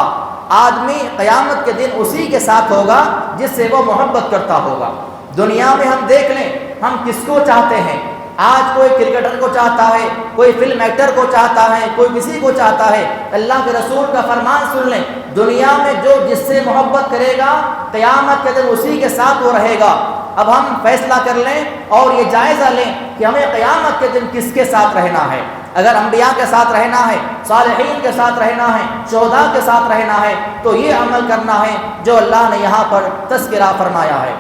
آدمی قیامت کے دن اسی کے ساتھ ہوگا جس سے وہ محبت کرتا ہوگا۔ دنیا میں ہم دیکھ لیں ہم کس کو چاہتے ہیں، آج کوئی کرکٹر کو چاہتا ہے، کوئی فلم ایکٹر کو چاہتا ہے، کوئی کسی کو چاہتا ہے۔ اللہ کے رسول کا فرمان سن لیں، دنیا میں جو جس سے محبت کرے گا قیامت کے دن اسی کے ساتھ وہ رہے گا۔ اب ہم فیصلہ کر لیں اور یہ جائزہ لیں کہ ہمیں قیامت کے دن کس کے ساتھ رہنا ہے۔ اگر انبیاء کے ساتھ رہنا ہے، صالحین کے ساتھ رہنا ہے، شہداء کے ساتھ رہنا ہے تو یہ عمل کرنا ہے جو اللہ نے یہاں پر تذکرہ فرمایا ہے۔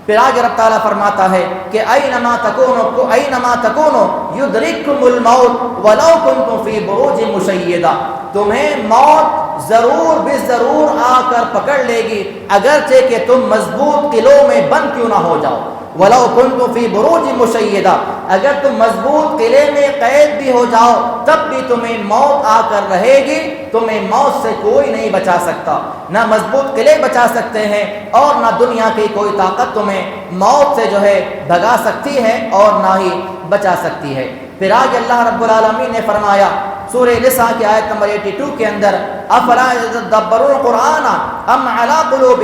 پھر آگے رب تعالیٰ فرماتا ہے کہ اینما تکونوا یدرککم الموت ولو کنتم فی بروج مشیدہ، تمہیں موت ضرور بے ضرور آ کر پکڑ لے گی اگرچہ کہ تم مضبوط قلعوں میں بند کیوں نہ ہو جاؤ۔ وَلَوْ كُنْتُمْ فِي بُرُوجٍ مُشَيَّدَةٍ، اگر تم مضبوط قلعے میں قید بھی ہو جاؤ تب بھی تمہیں موت آ کر رہے گی، تمہیں موت سے کوئی نہیں بچا سکتا۔ نہ مضبوط قلعے بچا سکتے ہیں اور نہ دنیا کی کوئی طاقت تمہیں موت سے جو ہے بھگا سکتی ہے اور نہ ہی بچا سکتی ہے۔ پھر آگے اللہ رب العالمین نے فرمایا سورہ نساء کی آیت نمبر 82 کے اندر، افلا یتدبرون القرآن ام علی قلوب،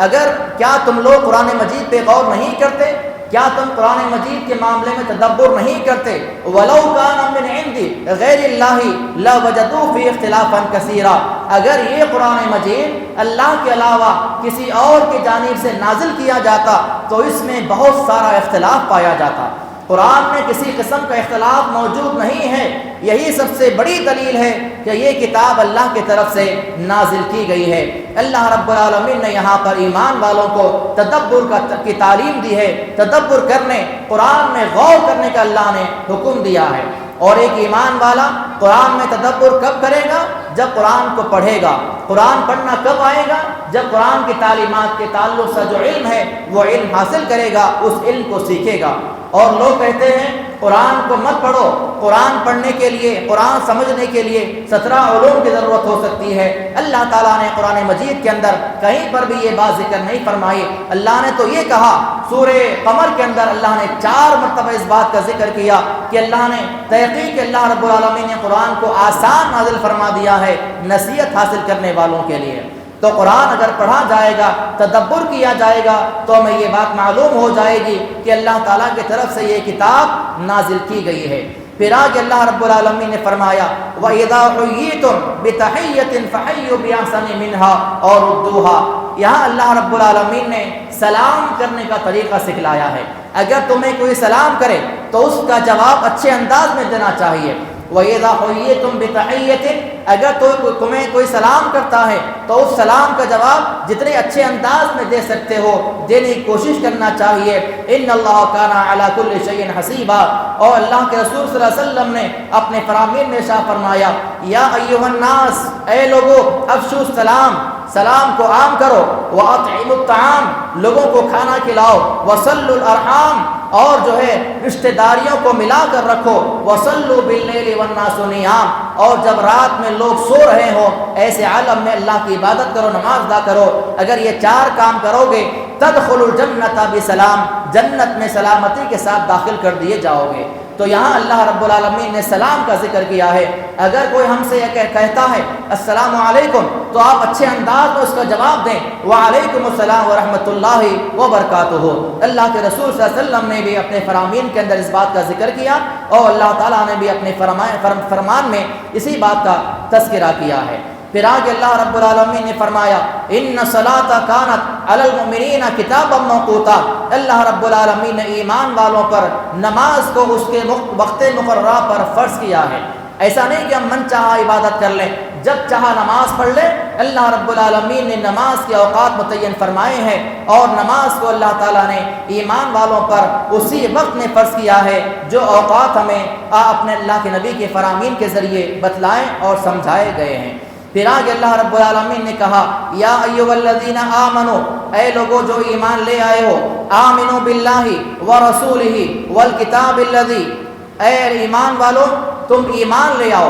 اگر کیا تم لوگ قرآن مجید پہ غور نہیں کرتے، کیا تم قرآن مجید کے معاملے میں تدبر نہیں کرتے؟ وَلَوْ كَانَ مِنْ عِنْدِ غَيْرِ اللَّهِ لَوَجَدُوا فِيهِ اخْتِلَافًا كَثِيرًا، اگر یہ قرآن مجید اللہ کے علاوہ کسی اور کی جانب سے نازل کیا جاتا تو اس میں بہت سارا اختلاف پایا جاتا۔ قرآن میں کسی قسم کا اختلاف موجود نہیں ہے، یہی سب سے بڑی دلیل ہے کہ یہ کتاب اللہ کی طرف سے نازل کی گئی ہے۔ اللہ رب العالمین نے یہاں پر ایمان والوں کو تدبر کی تعلیم دی ہے، تدبر کرنے، قرآن میں غور کرنے کا اللہ نے حکم دیا ہے۔ اور ایک ایمان والا قرآن میں تدبر کب کرے گا؟ جب قرآن کو پڑھے گا۔ قرآن پڑھنا کب آئے گا؟ جب قرآن کی تعلیمات کے تعلق سے جو علم ہے وہ علم حاصل کرے گا، اس علم کو سیکھے گا۔ اور لوگ کہتے ہیں قرآن کو مت پڑھو، قرآن پڑھنے کے لیے، قرآن سمجھنے کے لیے 17 علوم کی ضرورت ہو سکتی ہے۔ اللہ تعالیٰ نے قرآن مجید کے اندر کہیں پر بھی یہ بات ذکر نہیں فرمائی۔ اللہ نے تو یہ کہا، سورہ قمر کے اندر اللہ نے 4 مرتبہ اس بات کا ذکر کیا کہ اللہ نے تحقیق اللہ رب العالمین نے قرآن کو آسان نازل فرما دیا ہے نصیحت حاصل کرنے والوں کے لیے۔ تو قرآن اگر پڑھا جائے گا، تدبر کیا جائے گا تو ہمیں یہ بات معلوم ہو جائے گی کہ اللہ تعالیٰ کی طرف سے یہ کتاب نازل کی گئی ہے۔ پھر آگے اللہ رب العالمین نے فرمایا وَإِذَا حُيِّيتُم بِتَحِيَّةٍ فَحَيُّوا بِأَحْسَنَ مِنْهَا أَوْ رُدُّوهَا، یہاں اللہ رب العالمین نے سلام کرنے کا طریقہ سکھلایا ہے۔ اگر تمہیں کوئی سلام کرے تو اس کا جواب اچھے انداز میں دینا چاہیے۔ وَإِذَا حُيِّيتُم بِتَحِيَّةٍ، اگر تمہیں کوئی سلام کرتا ہے تو اس سلام کا جواب جتنے اچھے انداز میں دے سکتے ہو دینے کی کوشش کرنا چاہیے۔ إِنَّ اللَّهَ كَانَ عَلَى كُلِّ شَيْءٍ حَسِيبًا، اور اللہ کے رسول صلی اللہ علیہ وسلم نے اپنے فرامین میں ارشاد فرمایا یا ایھا الناس، اے لوگو، افشوا السلام، سلام کو عام کرو، وَأَطْعِمُوا الطَّعَامَ، لوگوں کو کھانا کھلاؤ، وَصَلُّوا الْأَرْحَامَ، اور جو ہے رشتہ داریوں کو ملا کر رکھو، وَصَلُّوا بِاللَّيْلِ وَالنَّاسُ نِيَامٌ، اور جب رات میں لوگ سو رہے ہوں ایسے عالم میں اللہ کی عبادت کرو، نماز ادا کرو۔ اگر یہ 4 کام کرو گے تدخلوا الجنۃ بسلام، جنت میں سلامتی کے ساتھ داخل کر دیے جاؤ گے۔ تو تو یہاں اللہ رب العالمین نے سلام کا ذکر کیا ہے۔ اگر کوئی ہم سے یہ کہتا ہے السلام علیکم تو آپ اچھے انداز میں اس کا جواب دیں وعلیکم السلام ورحمۃ اللہ وبرکاتہ۔ اللہ کے رسول صلی اللہ علیہ وسلم نے بھی اپنے فرامین کے اندر اس بات کا ذکر کیا اور اللہ تعالیٰ نے بھی اپنے فرمان میں اسی بات کا تذکرہ کیا ہے۔ پھر آگے اللہ رب العالمین نے فرمایا ان الصلاۃ کانت علی المؤمنین کتابا موقوتا، اللہ رب العالمین نے ایمان والوں پر نماز کو اس کے وقت مقررہ پر فرض کیا ہے۔ ایسا نہیں کہ ہم من چاہا عبادت کر لیں، جب چاہا نماز پڑھ لیں۔ اللہ رب العالمین نے نماز کے اوقات متعین فرمائے ہیں اور نماز کو اللہ تعالیٰ نے ایمان والوں پر اسی وقت میں فرض کیا ہے جو اوقات ہمیں اپنے اللہ کے نبی کے فرامین کے ذریعے بتلائے اور سمجھائے گئے ہیں۔ پھر آگے اللہ رب العالمین نے کہا یا ایھا الذین آمنو، اے لوگو جو ایمان لے آئے ہو، آمنو باللہ ورسولہ والکتاب الذی، اے ایمان والو تم ایمان لے آؤ۔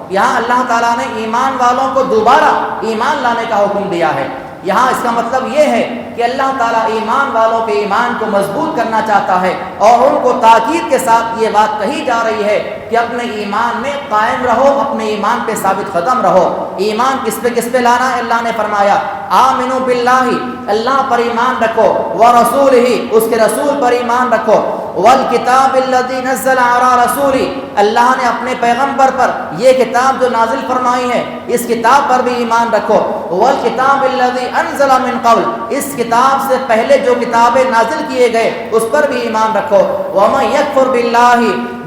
یہاں اللہ تعالیٰ نے ایمان والوں کو دوبارہ ایمان لانے کا حکم دیا ہے۔ یہاں اس کا مطلب یہ ہے کہ اللہ تعالیٰ ایمان والوں کے ایمان کو مضبوط کرنا چاہتا ہے اور ان کو تاکید کے ساتھ یہ بات کہی جا رہی ہے کہ اپنے ایمان میں قائم رہو، اپنے ایمان پہ ثابت قدم رہو۔ ایمان کس پہ لانا ہے؟ اللہ نے فرمایا آمنو باللہ، اللہ پر ایمان رکھو، ورسولہ، اس کے رسول پر ایمان رکھو، والکتاب الذی نزل علی رسولہ، اللہ نے اپنے پیغمبر پر یہ کتاب جو نازل فرمائی ہے اس کتاب پر بھی ایمان رکھو، والکتاب الذی انزل من قبل، اس کتاب سے پہلے جو کتابیں نازل کیے گئے اس پر بھی ایمان رکھو، ومن یکفر باللہ،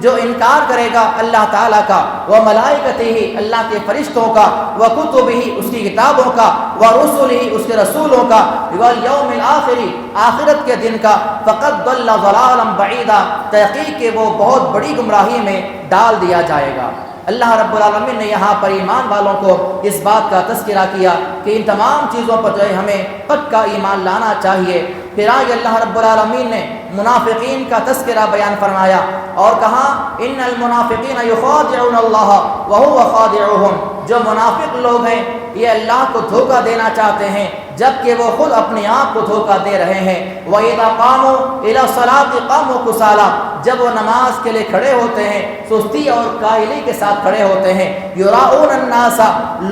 جو انکار کرے گا اللہ تعالیٰ کا، وملائکتہ، اللہ کے فرشتوں کا، وکتبہ، اس کی کتابوں کا، ورسلہ، اس کے رسولوں کا، والیوم الآخر، آخرت کے دن کا، فقد ضل ضلالا بعیدا، تحقیق کہ وہ بہت بڑی گمراہی میں ڈال دیا جائے گا۔ اللہ رب العالمین نے یہاں پر ایمان والوں کو اس بات کا تذکرہ کیا کہ ان تمام چیزوں پر جو ہے ہمیں پکا ایمان لانا چاہیے۔ پھر آگے اللہ رب العالمین نے منافقین کا تذکرہ بیان فرمایا اور کہا ان المنافقین یخادعون اللہ وہو خادعهم، جو منافق لوگ ہیں یہ اللہ کو دھوکہ دینا چاہتے ہیں جبکہ وہ خود اپنے آپ کو دھوکہ دے رہے ہیں۔ وَإِذَا قَامُوا إِلَى الصَّلَاةِ قَامُوا كُسَالَىٰ، جب وہ نماز کے لیے کھڑے ہوتے ہیں سستی اور کاہلی کے ساتھ کھڑے ہوتے ہیں۔ يُرَاءُونَ النَّاسَ،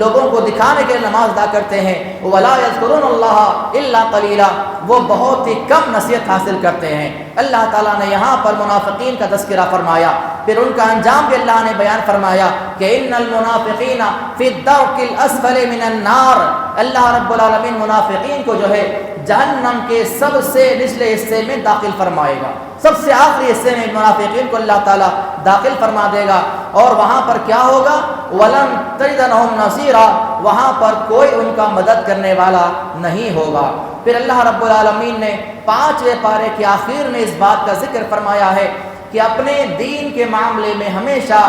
لوگوں کو دکھانے کے لیے نماز ادا کرتے ہیں۔ وَلَا يَذْكُرُونَ اللَّهَ إِلَّا قَلِيلًا، وہ بہت ہی کم نصیحت حاصل کرتے ہیں۔ اللہ تعالیٰ نے یہاں پر منافقین کا تذکرہ فرمایا، پھر ان کا انجام بھی اللہ نے بیان فرمایا کہ ان المنافقین فی الدرک الاسفل من النار، اللہ رب العالمین منافقین کو جو ہے جہنم کے سب سے نچلے حصے میں داخل فرمائے گا، سب سے آخری حصے میں منافقین کو اللہ تعالیٰ داخل فرما دے گا، اور وہاں پر کیا ہوگا؟ وَلَن تَجِدَ لَهُمْ نَصِيرًا، وہاں پر کوئی ان کا مدد کرنے والا نہیں ہوگا۔ پھر اللہ رب العالمین نے 5ویں پارے کے آخر میں اس بات کا ذکر فرمایا ہے کہ اپنے دین کے معاملے میں ہمیشہ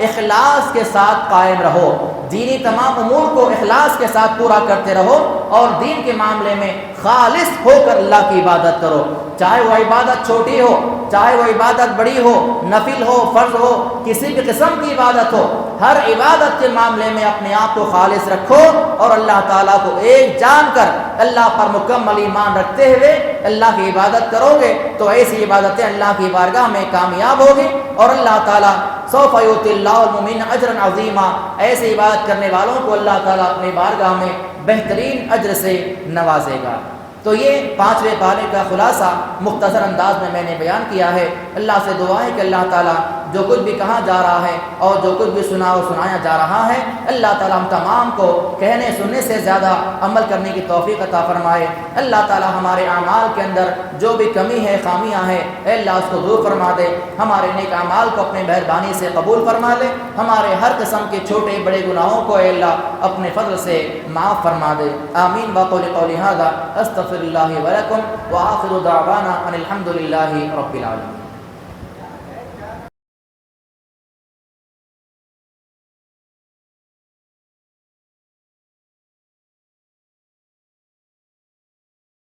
اخلاص کے ساتھ قائم رہو، دینی تمام امور کو اخلاص کے ساتھ پورا کرتے رہو اور دین کے معاملے میں خالص ہو کر اللہ کی عبادت کرو، چاہے وہ عبادت چھوٹی ہو چاہے وہ عبادت بڑی ہو، نفل ہو فرض ہو، کسی بھی قسم کی عبادت ہو، ہر عبادت کے معاملے میں اپنے آپ کو خالص رکھو اور اللہ تعالیٰ کو ایک جان کر اللہ پر مکمل ایمان رکھتے ہوئے اللہ کی عبادت کرو گے تو ایسی عبادتیں اللہ کی بارگاہ میں کامیاب ہوگی اور اللہ تعالیٰ سوف یؤتی اللہ المؤمنین اجرا عظیما، ایسی عبادت کرنے والوں کو اللہ تعالیٰ اپنی بارگاہ میں بہترین اجر سے نوازے گا۔ تو یہ 5ویں پارے کا خلاصہ مختصر انداز میں نے بیان کیا ہے۔ اللہ سے دعا ہے کہ اللہ تعالیٰ جو کچھ بھی کہا جا رہا ہے اور جو کچھ بھی سنا اور سنایا جا رہا ہے، اللہ تعالیٰ ہم تمام کو کہنے سننے سے زیادہ عمل کرنے کی توفیق عطا فرمائے۔ اللہ تعالیٰ ہمارے اعمال کے اندر جو بھی کمی ہے خامیاں ہیں اے اللہ اس کو دور فرما دے، ہمارے نیک اعمال کو اپنے مہربانی سے قبول فرما دے، ہمارے ہر قسم کے چھوٹے بڑے گناہوں کو اے اللہ اپنے فضل سے معاف فرما دے۔ آمین بقول قولی ھذا استغفر اللہ ولکم وآخر دعوانا ان الحمد للہ رب العالمین۔